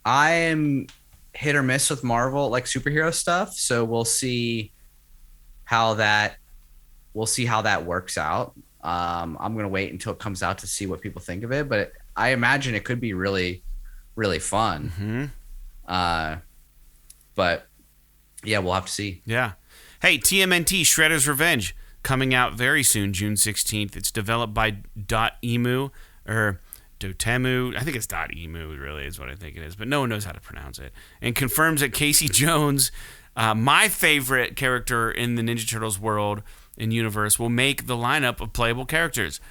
I am hit or miss with Marvel, like superhero stuff, so we'll see how that works out. I'm gonna wait until it comes out to see what people think of it, but I imagine it could be really, really fun. But yeah, we'll have to see. Yeah. Hey, TMNT Shredder's Revenge coming out very soon, June 16th. It's developed by Dotemu or Dotemu. I think it's Dotemu, really, is what I think it is, but no one knows how to pronounce it. And confirms that Casey Jones, my favorite character in the Ninja Turtles world and universe, will make the lineup of playable characters.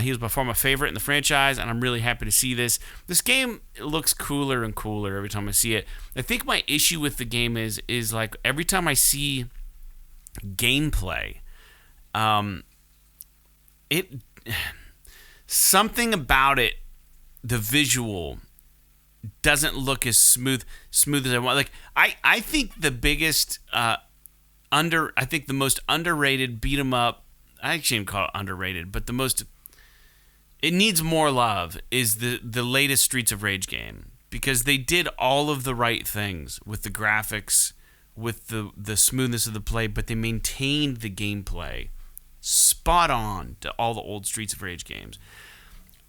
He was by far my favorite in the franchise, and I'm really happy to see this. This game looks cooler and cooler every time I see it. I think my issue with the game is like every time I see gameplay, something about it, the visual doesn't look as smooth as I want. Like I think the biggest I think the most underrated beat 'em up, I actually didn't call it underrated, but it needs more love, is the latest Streets of Rage game, because they did all of the right things with the graphics, with the smoothness of the play, but they maintained the gameplay spot on to all the old Streets of Rage games.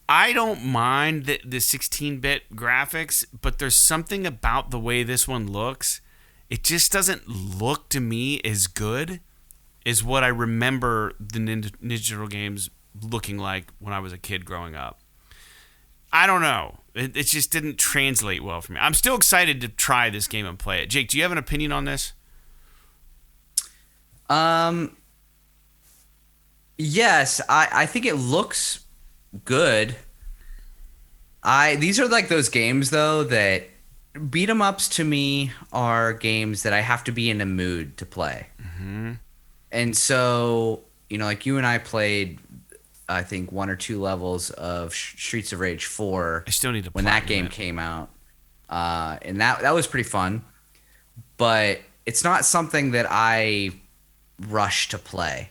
I don't mind the 16-bit graphics, but there's something about the way this one looks. It just doesn't look to me as good as what I remember the Ninja Turtle games looking like when I was a kid growing up. I don't know. It just didn't translate well for me. I'm still excited to try this game and play it. Jake, do you have an opinion on this? Yes, I think it looks good. These are like those games though that beat 'em ups to me are games that I have to be in a mood to play. And so, like you and I played, I think 1 or 2 levels of Streets of Rage 4. I still need to when that game came out, and that was pretty fun. But it's not something that I rush to play.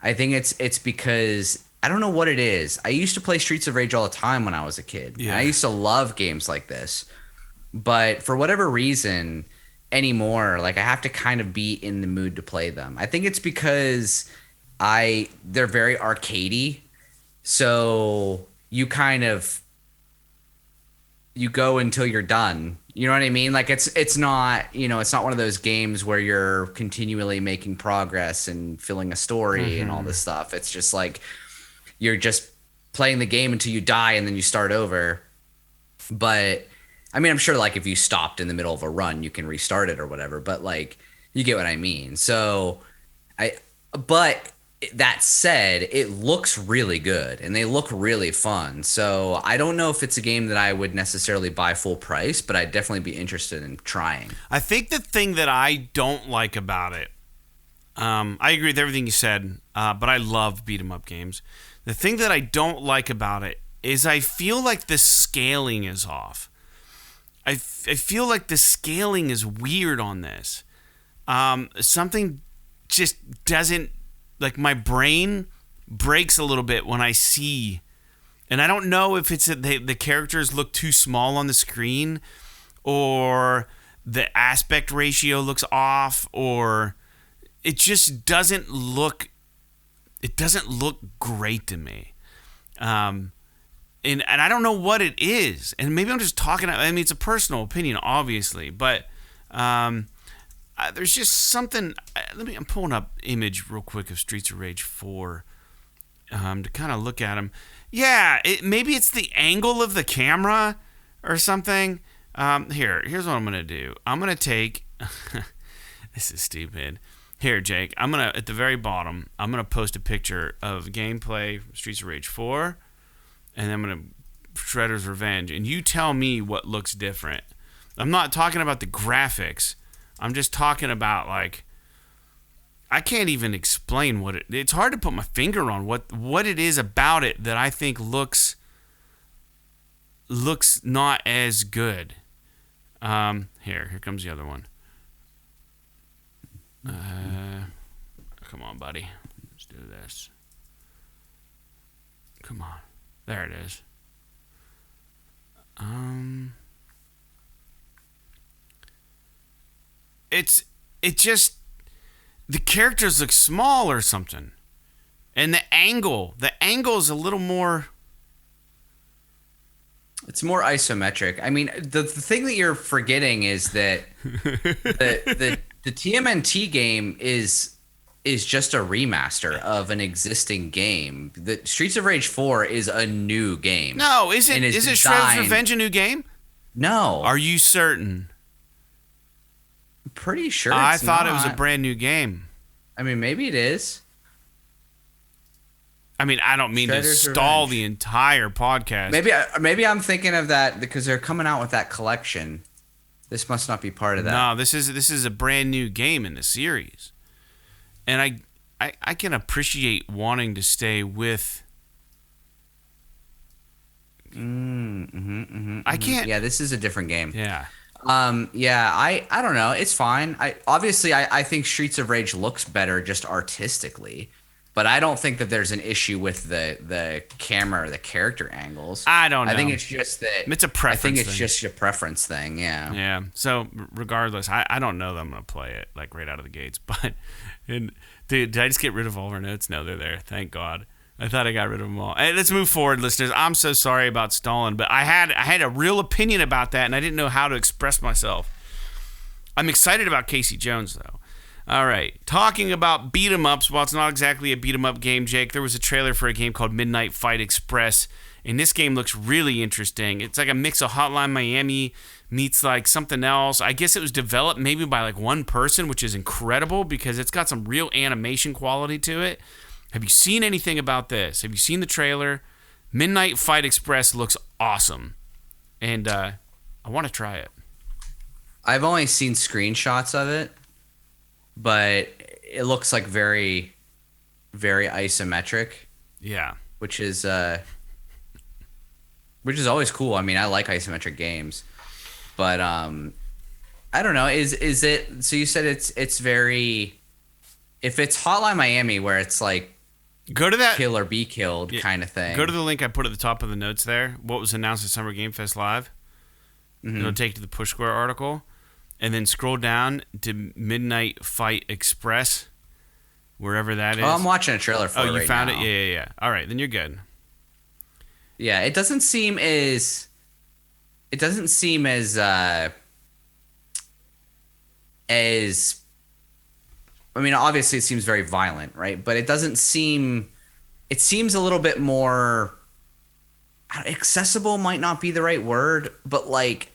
I think it's because I don't know what it is. I used to play Streets of Rage all the time when I was a kid. Yeah. And I used to love games like this. But for whatever reason anymore, like I have to kind of be in the mood to play them. I think it's because they're very arcadey. So you go until you're done. You know what I mean? Like it's not, it's not one of those games where you're continually making progress and filling a story and all this stuff. It's just like you're just playing the game until you die and then you start over. But I mean, I'm sure like if you stopped in the middle of a run, you can restart it or whatever, but like you get what I mean. So but that said, it looks really good and they look really fun. So I don't know if it's a game that I would necessarily buy full price, but I'd definitely be interested in trying. I think the thing that I don't like about it, I agree with everything you said, but I love beat 'em up games. The thing that I don't like about it is I feel like the scaling is off. I feel like the scaling is weird on this. Something just doesn't, like my brain breaks a little bit when I see, and I don't know if it's the characters look too small on the screen, or the aspect ratio looks off, or it just doesn't look great to me. And I don't know what it is, and maybe I'm just talking. I mean, it's a personal opinion, obviously, but there's just something. I'm pulling up image real quick of Streets of Rage 4 to kind of look at them. Yeah, maybe it's the angle of the camera or something. Here's what I'm gonna do. I'm gonna take. This is stupid. Here, Jake. I'm gonna at the very bottom. I'm gonna post a picture of gameplay Streets of Rage 4. And I'm going to Shredder's Revenge, and you tell me what looks different. I'm not talking about the graphics. I'm just talking about, like, I can't even explain what it's hard to put my finger on what it is about it that I think looks not as good. Here comes the other one. Come on, buddy. Let's do this. Come on. There it is. It just, the characters look small or something. And the angle is a little more. It's more isometric. I mean, the thing that you're forgetting is that the TMNT game is just a remaster of an existing game. The Streets of Rage 4 is a new game. No, is it Shredder's Revenge a new game? No. Are you certain? I'm pretty sure I thought it was a brand new game. I mean, maybe it is. I mean, I don't mean Shredder's to stall Revenge. the entire podcast. Maybe I'm thinking of that because they're coming out with that collection. This must not be part of that. No, this is a brand new game in the series. And I can appreciate wanting to stay with. I can't. Yeah, this is a different game. Yeah. Yeah, I don't know. It's fine. I think Streets of Rage looks better just artistically, but I don't think that there's an issue with the camera or the character angles. I don't know. I think it's just that It's a preference I think it's thing. just a preference thing. Yeah. Yeah. So regardless, I don't know that I'm gonna play it like right out of the gates. But dude, did I just get rid of all of our notes? No, they're there. Thank God. I thought I got rid of them all. Hey, let's move forward, listeners. I'm so sorry about stalling, but I had a real opinion about that, and I didn't know how to express myself. I'm excited about Casey Jones, though. All right, talking about beat 'em ups. While it's not exactly a beat 'em up game, Jake, there was a trailer for a game called Midnight Fight Express, and this game looks really interesting. It's like a mix of Hotline Miami meets like something else. I guess it was developed maybe by like one person, which is incredible because it's got some real animation quality to it. Have you seen anything about this? Have you seen the trailer? Midnight Fight Express looks awesome, and I want to try it. I've only seen screenshots of it, but it looks like very, very isometric, Yeah. which is always cool. I mean, I like isometric games, but I don't know. Is it? So you said it's very. If it's Hotline Miami, where it's like Go to that. kill or be killed kind of thing. Go to the link I put at the top of the notes there. What was announced at Summer Game Fest Live. It'll take you to the Push Square article. And then scroll down to Midnight Fight Express, wherever that is. Oh, I'm watching a trailer for it. Oh, you right found now. it? Yeah. All right, then you're good. Yeah, it doesn't seem as. It doesn't seem as. I mean, obviously, it seems very violent, right? But it doesn't seem. It seems a little bit more. Accessible might not be the right word, but like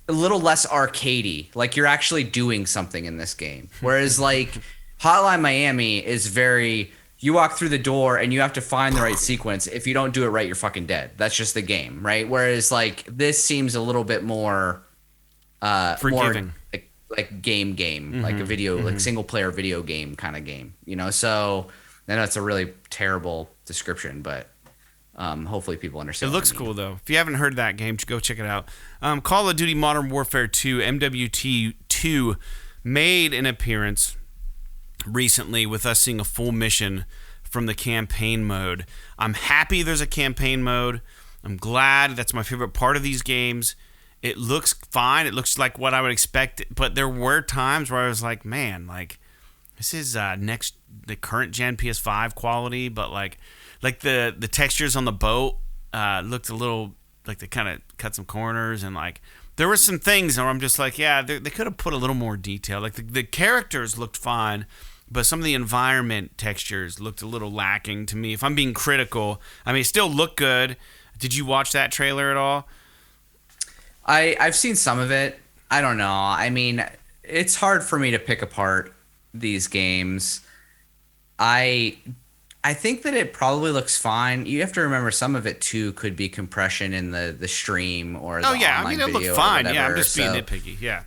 a little less arcadey. Like you're actually doing something in this game. Whereas like Hotline Miami is very. You walk through the door and you have to find the right sequence. If you don't do it right, you're fucking dead. That's just the game, right? Whereas like this seems a little bit more Forgiving. more like game, like a video, like single player video game kind of game, you know? So I know it's a really terrible description, but hopefully people It understand. looks cool, though. If you haven't heard that game, go check it out. Call of Duty Modern Warfare 2, MWT2, made an appearance recently with us seeing a full mission from the campaign mode. I'm happy there's a campaign mode. I'm glad. That's my favorite part of these games. It looks fine. It looks like what I would expect. But there were times where I was like, man, like this is the current gen PS5 quality, but like the textures on the boat looked a little like they kind of cut some corners, and like there were some things where I'm just like, yeah, they could have put a little more detail. Like the characters looked fine, but some of the environment textures looked a little lacking to me. If I'm being critical, I mean, it still looked good. Did you watch that trailer at all? I've seen some of it. I don't know. I mean, it's hard for me to pick apart these games. I I think that it probably looks fine. You have to remember some of it too could be compression in the stream or the Oh yeah, I online mean it video looked or fine. Yeah, I'm whatever. just being So, nitpicky. Yeah.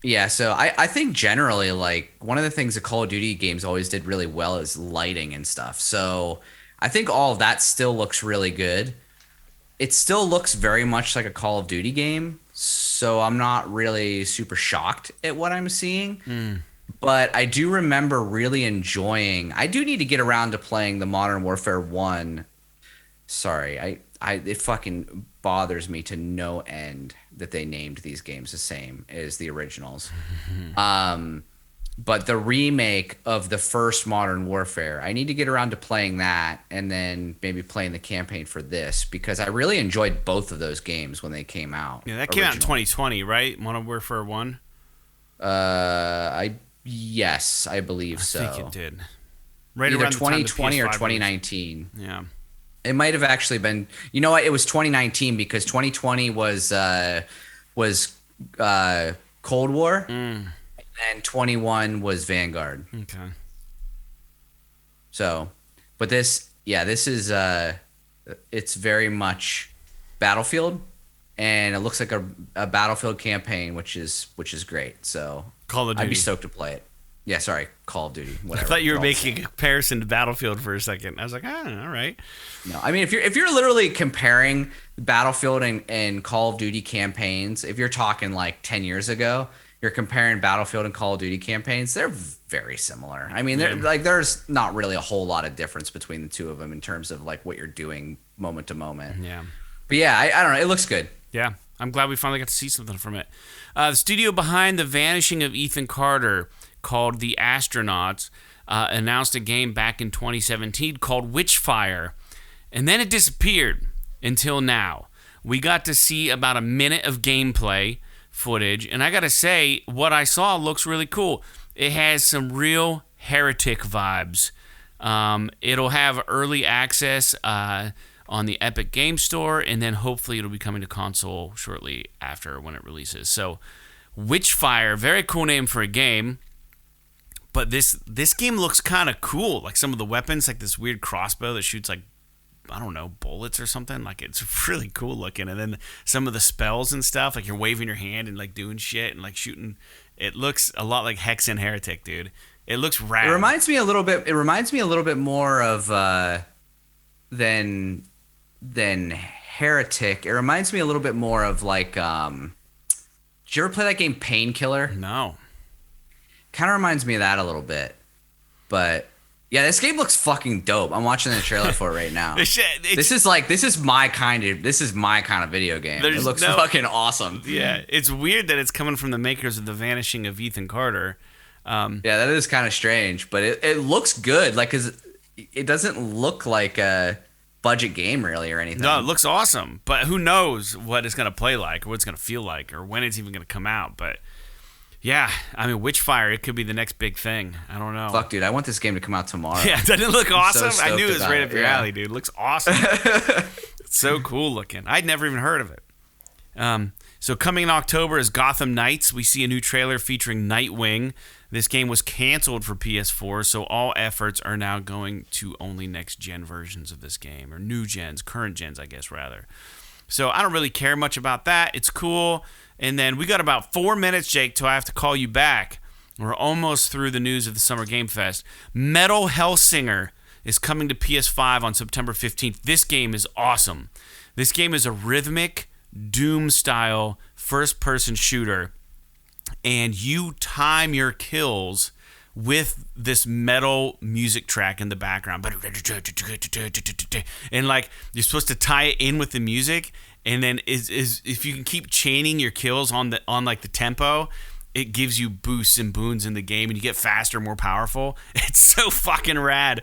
yeah, so I think generally like one of the things the Call of Duty games always did really well is lighting and stuff. So I think all of that still looks really good. It still looks very much like a Call of Duty game, so I'm not really super shocked at what I'm seeing. But I do remember really enjoying. I do need to get around to playing the Modern Warfare 1. Sorry, it fucking bothers me to no end that they named these games the same as the originals. But the remake of the first Modern Warfare, I need to get around to playing that and then maybe playing the campaign for this because I really enjoyed both of those games when they came out. Yeah, that came out in originally. 2020, right? Modern Warfare 1? Yes, I believe so. I think it did. Right Either around the time the 2020 or PS5 2019. released. Yeah. It might have actually been. You know what? It was 2019 because 2020 was Cold War, and 21 was Vanguard. Okay. So, but this is it's very much Battlefield, and it looks like a Battlefield campaign, which is great. So Call of I'd be Duty. stoked to play it. Yeah, sorry, Call of Duty. Whatever. I thought you were They're all the making same. a comparison to Battlefield for a second. I was like, all right. No, I mean if you're literally comparing Battlefield and Call of Duty campaigns, if you're talking like 10 years ago, you're comparing Battlefield and Call of Duty campaigns, they're very similar. I mean, there's not really a whole lot of difference between the two of them in terms of like what you're doing moment to moment. Yeah. But yeah, I don't know. It looks good. Yeah. I'm glad we finally got to see something from it. The studio behind the vanishing of Ethan Carter, called The Astronauts, announced a game back in 2017 called Witchfire. And then it disappeared until now. We got to see about a minute of gameplay footage. And I got to say, what I saw looks really cool. It has some real Heretic vibes. It'll have early access on the Epic Game Store, and then hopefully it'll be coming to console shortly after when it releases. So, Witchfire, very cool name for a game. But this game looks kind of cool. Like some of the weapons, like this weird crossbow that shoots like, I don't know, bullets or something. Like it's really cool looking. And then some of the spells and stuff, like you're waving your hand and like doing shit and like shooting. It looks a lot like Hex and Heretic, dude. It looks rad. It reminds me a little bit more of than Heretic. It reminds me a little bit more of like did you ever play that game Painkiller? No. Kind of reminds me of that a little bit. But yeah, this game looks fucking dope. I'm watching the trailer for it right now. This is my kind of video game. It looks fucking awesome. Yeah, it's weird that it's coming from the makers of The Vanishing of Ethan Carter. Yeah, that is kind of strange, but it looks good. Like, 'cause it doesn't look like a budget game really or anything. No, it looks awesome, but who knows what it's gonna play like, or what it's gonna feel like, or when it's even gonna come out. But yeah, I mean, Witchfire, it could be the next big thing. I don't know. Fuck, dude, I want this game to come out tomorrow. Yeah, doesn't it look awesome? so I knew it was stoked right about up it, your yeah. alley, dude. It looks awesome. It's so cool looking. I'd never even heard of it. So coming in October is Gotham Knights. We see a new trailer featuring Nightwing. This game was canceled for PS4, so all efforts are now going to only next-gen versions of this game, or new gens, current gens, I guess, rather. So I don't really care much about that. It's cool. And then we got about 4 minutes, Jake, till I have to call you back. We're almost through the news of the Summer Game Fest. Metal Hellsinger is coming to PS5 on September 15th. This game is awesome. This game is a rhythmic, Doom-style first-person shooter, and you time your kills with this metal music track in the background. And like you're supposed to tie it in with the music, and then is if you can keep chaining your kills on like the tempo, it gives you boosts and boons in the game, and you get faster, more powerful. It's so fucking rad.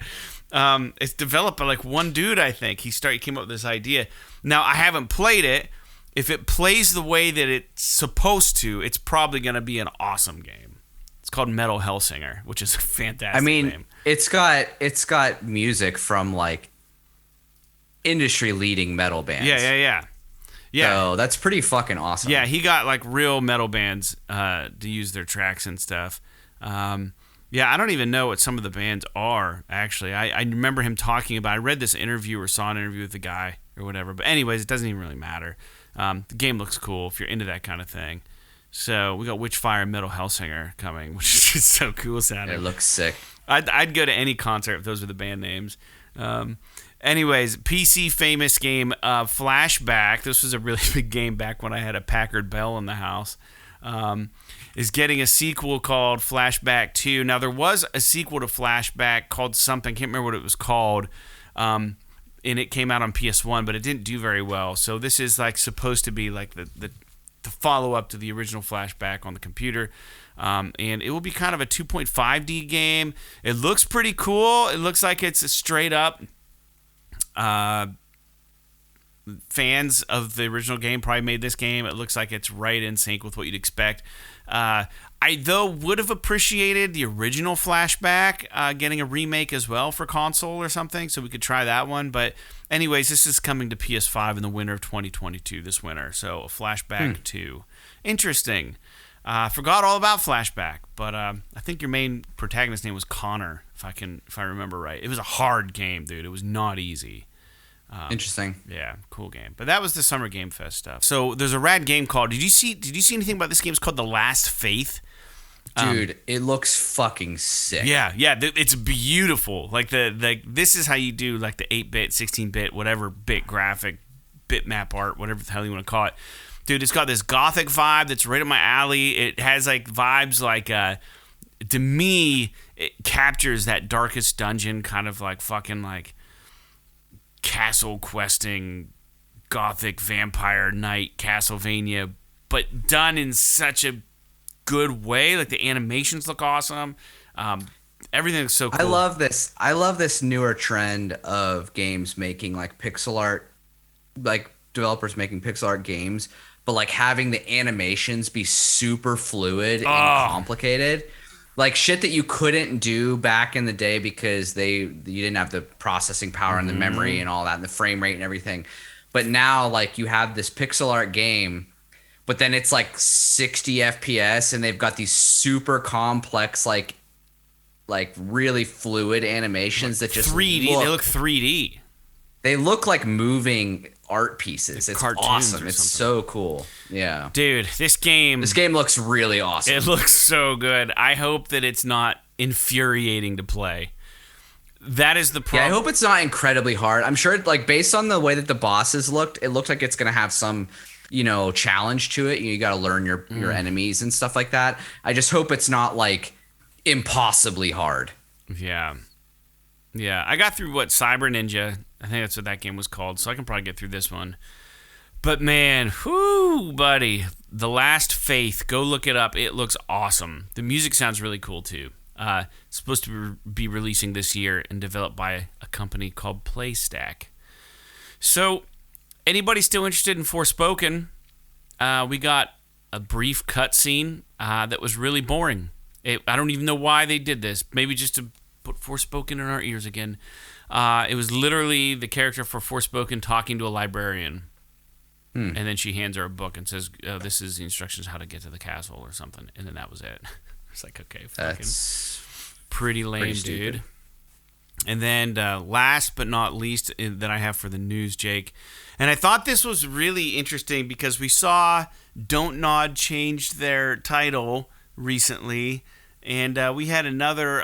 It's developed by like one dude, I think. He came up with this idea. Now I haven't played it. If it plays the way that it's supposed to, it's probably going to be an awesome game. It's called Metal Hellsinger, which is a fantastic name. It's got music from like industry leading metal bands. Yeah. So that's pretty fucking awesome. Yeah, he got like real metal bands to use their tracks and stuff. Yeah, I don't even know what some of the bands are, actually. I remember him talking about, I read this interview or saw an interview with the guy or whatever. But anyways, it doesn't even really matter. The game looks cool if you're into that kind of thing. So we got Witchfire and Metal Hellsinger coming, which is just so cool sounding. It looks sick. I'd go to any concert if those were the band names. Anyways, PC famous game Flashback. This was a really big game back when I had a Packard Bell in the house. Is getting a sequel called Flashback 2. Now, there was a sequel to Flashback called something. I can't remember what it was called. And it came out on PS1, but it didn't do very well. So this is like supposed to be like the follow-up to the original Flashback on the computer. And it will be kind of a 2.5D game. It looks pretty cool. It looks like it's a straight up... fans of the original game probably made this game. It looks like it's right in sync with what you'd expect. I, though, would have appreciated the original Flashback getting a remake as well for console or something, so we could try that one. But anyways, this is coming to PS5 in the winter of 2022, this winter. So, a Flashback 2. Interesting. Forgot all about Flashback, but I think your main protagonist's name was Connor, if I remember right. It was a hard game, dude. It was not easy. Interesting. Yeah, cool game. But that was the Summer Game Fest stuff. So there's a rad game called. Did you see anything about this game? It's called The Last Faith. Dude, it looks fucking sick. Yeah, it's beautiful. Like this is how you do like the 8-bit, 16-bit, whatever bit graphic, bitmap art, whatever the hell you want to call it. Dude, it's got this gothic vibe that's right up my alley. It has like vibes like to me, it captures that Darkest Dungeon kind of like fucking like castle questing, gothic vampire knight, Castlevania, but done in such a good way. Like the animations look awesome. Everything looks so cool. I love this newer trend of games making like pixel art, like developers making pixel art games, but like having the animations be super fluid and complicated. Like shit that you couldn't do back in the day because you didn't have the processing power and the memory and all that and the frame rate and everything. But now like you have this pixel art game, but then it's like 60 FPS and they've got these super complex like really fluid animations that just 3D. They look 3D. They look like moving art pieces. It's awesome. It's so cool. Yeah. Dude, this game looks really awesome. It looks so good. I hope that it's not infuriating to play. That is the problem. Yeah, I hope it's not incredibly hard. I'm sure like based on the way that the bosses looked, it looks like it's going to have some, challenge to it. You got to learn your enemies and stuff like that. I just hope it's not like impossibly hard. Yeah. Yeah, I got through Cyber Ninja. I think that's what that game was called, so I can probably get through this one. But man, whoo, buddy, The Last Faith, go look it up. It looks awesome. The music sounds really cool too. It's supposed to be releasing this year and developed by a company called PlayStack. So, anybody still interested in Forspoken? We got a brief cutscene that was really boring. I don't even know why they did this. Maybe just to put Forspoken in our ears again. It was literally the character for Forspoken talking to a librarian. And then she hands her a book and says, this is the instructions how to get to the castle or something. And then that was it. It's like, okay, fucking That's pretty lame, dude. And then last but not least that I have for the news, Jake. And I thought this was really interesting because we saw Don't Nod changed their title recently. And we had another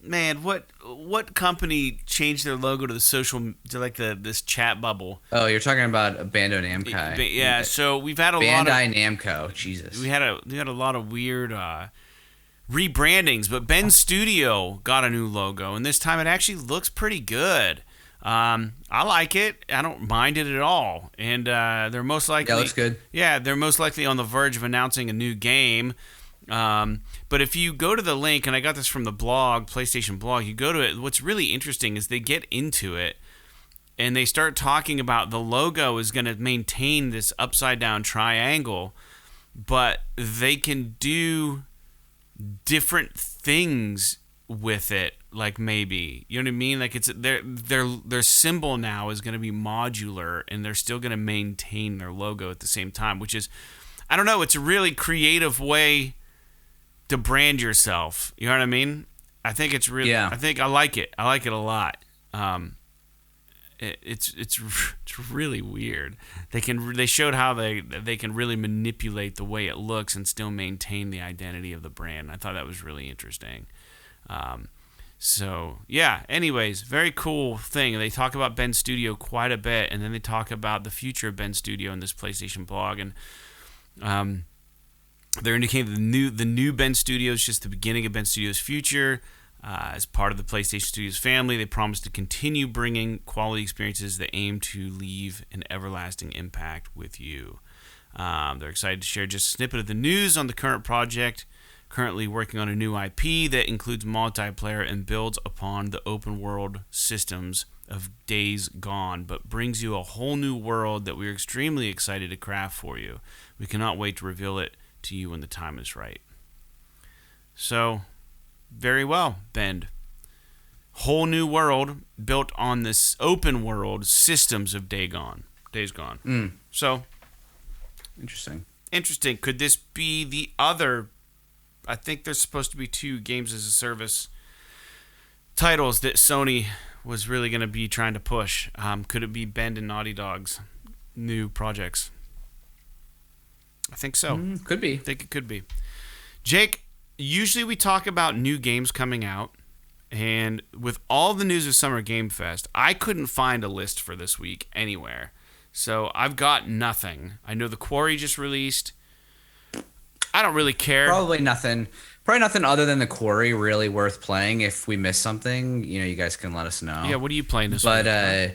what company changed their logo to this chat bubble? Oh, you're talking about Bandai Namco. Yeah, so we've had a Bandai Namco. Jesus. We had a lot of weird rebrandings, but Ben Studio got a new logo, and this time it actually looks pretty good. I like it. I don't mind it at all. And they're most likely looks good. Yeah, they're most likely on the verge of announcing a new game. But if you go to the link, and I got this from the blog, PlayStation blog, you go to it, what's really interesting is they get into it, and they start talking about the logo is going to maintain this upside-down triangle, but they can do different things with it, like maybe. You know what I mean? Like it's their symbol now is going to be modular, and they're still going to maintain their logo at the same time, which is, I don't know, it's a really creative way to brand yourself. You know what I mean? I think it's really. Yeah. I think I like it. I like it a lot. It's really weird. They showed how they can really manipulate the way it looks and still maintain the identity of the brand. I thought that was really interesting. So yeah. Anyways, very cool thing. They talk about Bend Studio quite a bit, and then they talk about the future of Bend Studio in this PlayStation blog, and they're indicating the new Bend Studio is just the beginning of Bend Studio's future. As part of the PlayStation Studios family, they promise to continue bringing quality experiences that aim to leave an everlasting impact with you. They're excited to share just a snippet of the news on the current project, currently working on a new IP that includes multiplayer and builds upon the open world systems of Days Gone, but brings you a whole new world that we're extremely excited to craft for you. We cannot wait to reveal it to you when the time is right. So, very well, Bend. Whole new world built on this open world systems of Days Gone. So, interesting. Could this be the other? I think there's supposed to be 2 games as a service titles that Sony was really going to be trying to push. Could it be Bend and Naughty Dog's new projects? I think so. Could be. I think it could be. Jake, usually we talk about new games coming out, and with all the news of Summer Game Fest, I couldn't find a list for this week anywhere. So I've got nothing. I know The Quarry just released. I don't really care. Probably nothing other than The Quarry really worth playing. If we miss something, you guys can let us know. Yeah, what are you playing this week? But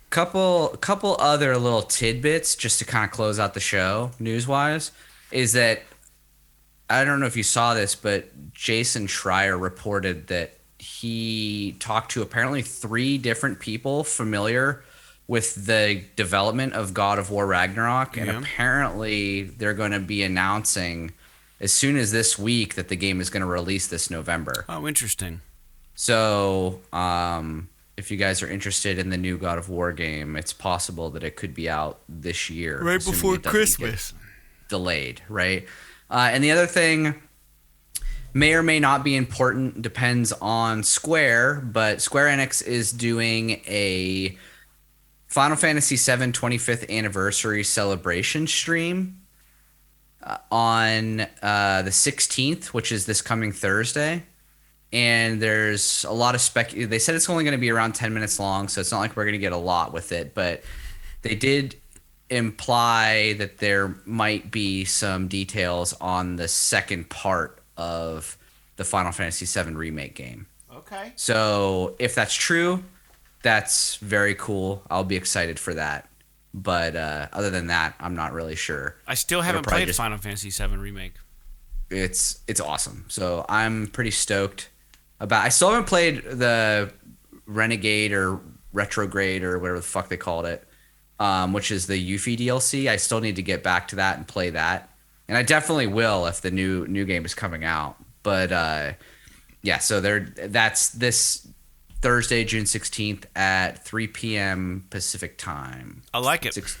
couple other little tidbits just to kind of close out the show news-wise is that I don't know if you saw this, but Jason Schreier reported that he talked to apparently 3 different people familiar with the development of God of War Ragnarok, and apparently they're going to be announcing as soon as this week that the game is going to release this November. Oh, interesting. So, if you guys are interested in the new God of War game, it's possible that it could be out this year. Right before Christmas. Delayed, right? And the other thing may or may not be important, depends on Square, but Square Enix is doing a Final Fantasy VII 25th anniversary celebration stream on the 16th, which is this coming Thursday. And there's a lot of they said it's only going to be around 10 minutes long, so it's not like we're going to get a lot with it, but they did imply that there might be some details on the second part of the Final Fantasy VII Remake game. Okay. So if that's true, that's very cool. I'll be excited for that. But other than that, I'm not really sure. I still haven't played Final Fantasy VII Remake. It's awesome. So I'm pretty stoked about. I still haven't played the Renegade or Retrograde or whatever the fuck they called it, which is the Yuffie DLC. I still need to get back to that and play that, and I definitely will if the new game is coming out. But yeah, so that's this Thursday, June 16th at 3 p.m. Pacific time. I like it. 6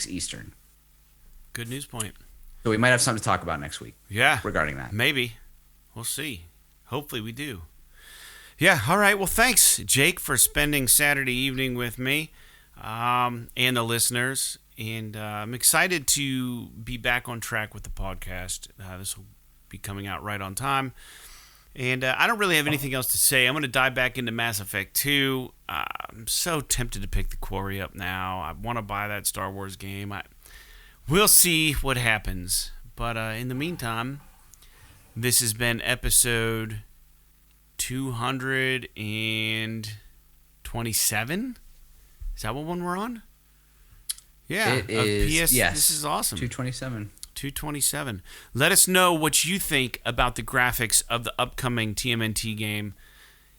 Eastern. Good news point. So we might have something to talk about next week. Yeah. Regarding that. Maybe. We'll see. Hopefully we do. Yeah. All right. Well, thanks, Jake, for spending Saturday evening with me and the listeners. And I'm excited to be back on track with the podcast. This will be coming out right on time. And I don't really have anything else to say. I'm going to dive back into Mass Effect 2. I'm so tempted to pick The Quarry up now. I want to buy that Star Wars game. We'll see what happens. But in the meantime, this has been episode 227. Is that what one we're on? Yeah. It is. Yes. This is awesome. 227. Let us know what you think about the graphics of the upcoming TMNT game.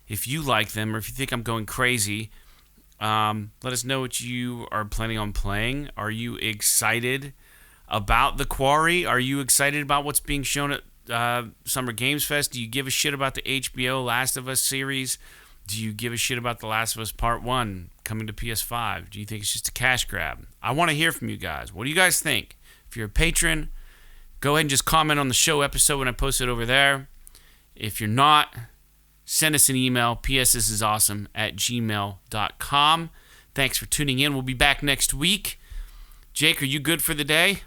If you like them or if you think I'm going crazy, let us know what you are planning on playing. Are you excited about The Quarry? Are you excited about what's being shown at Summer Games Fest? Do you give a shit about the HBO Last of Us series? Do you give a shit about The Last of Us Part 1 coming to PS5? Do you think it's just a cash grab? I want to hear from you guys. What do you guys think? If you're a patron, go ahead and just comment on the show episode when I post it over there. If you're not, send us an email, psthisisawesome@gmail.com. Thanks for tuning in. We'll be back next week. Jake, are you good for the day?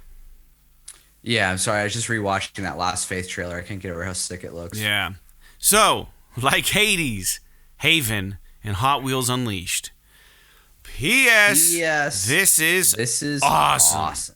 Yeah, I'm sorry. I was just rewatching that Last Faith trailer. I can't get over how sick it looks. Yeah. So, like Hades, Haven, and Hot Wheels Unleashed. P.S. Yes. This is This is awesome. awesome.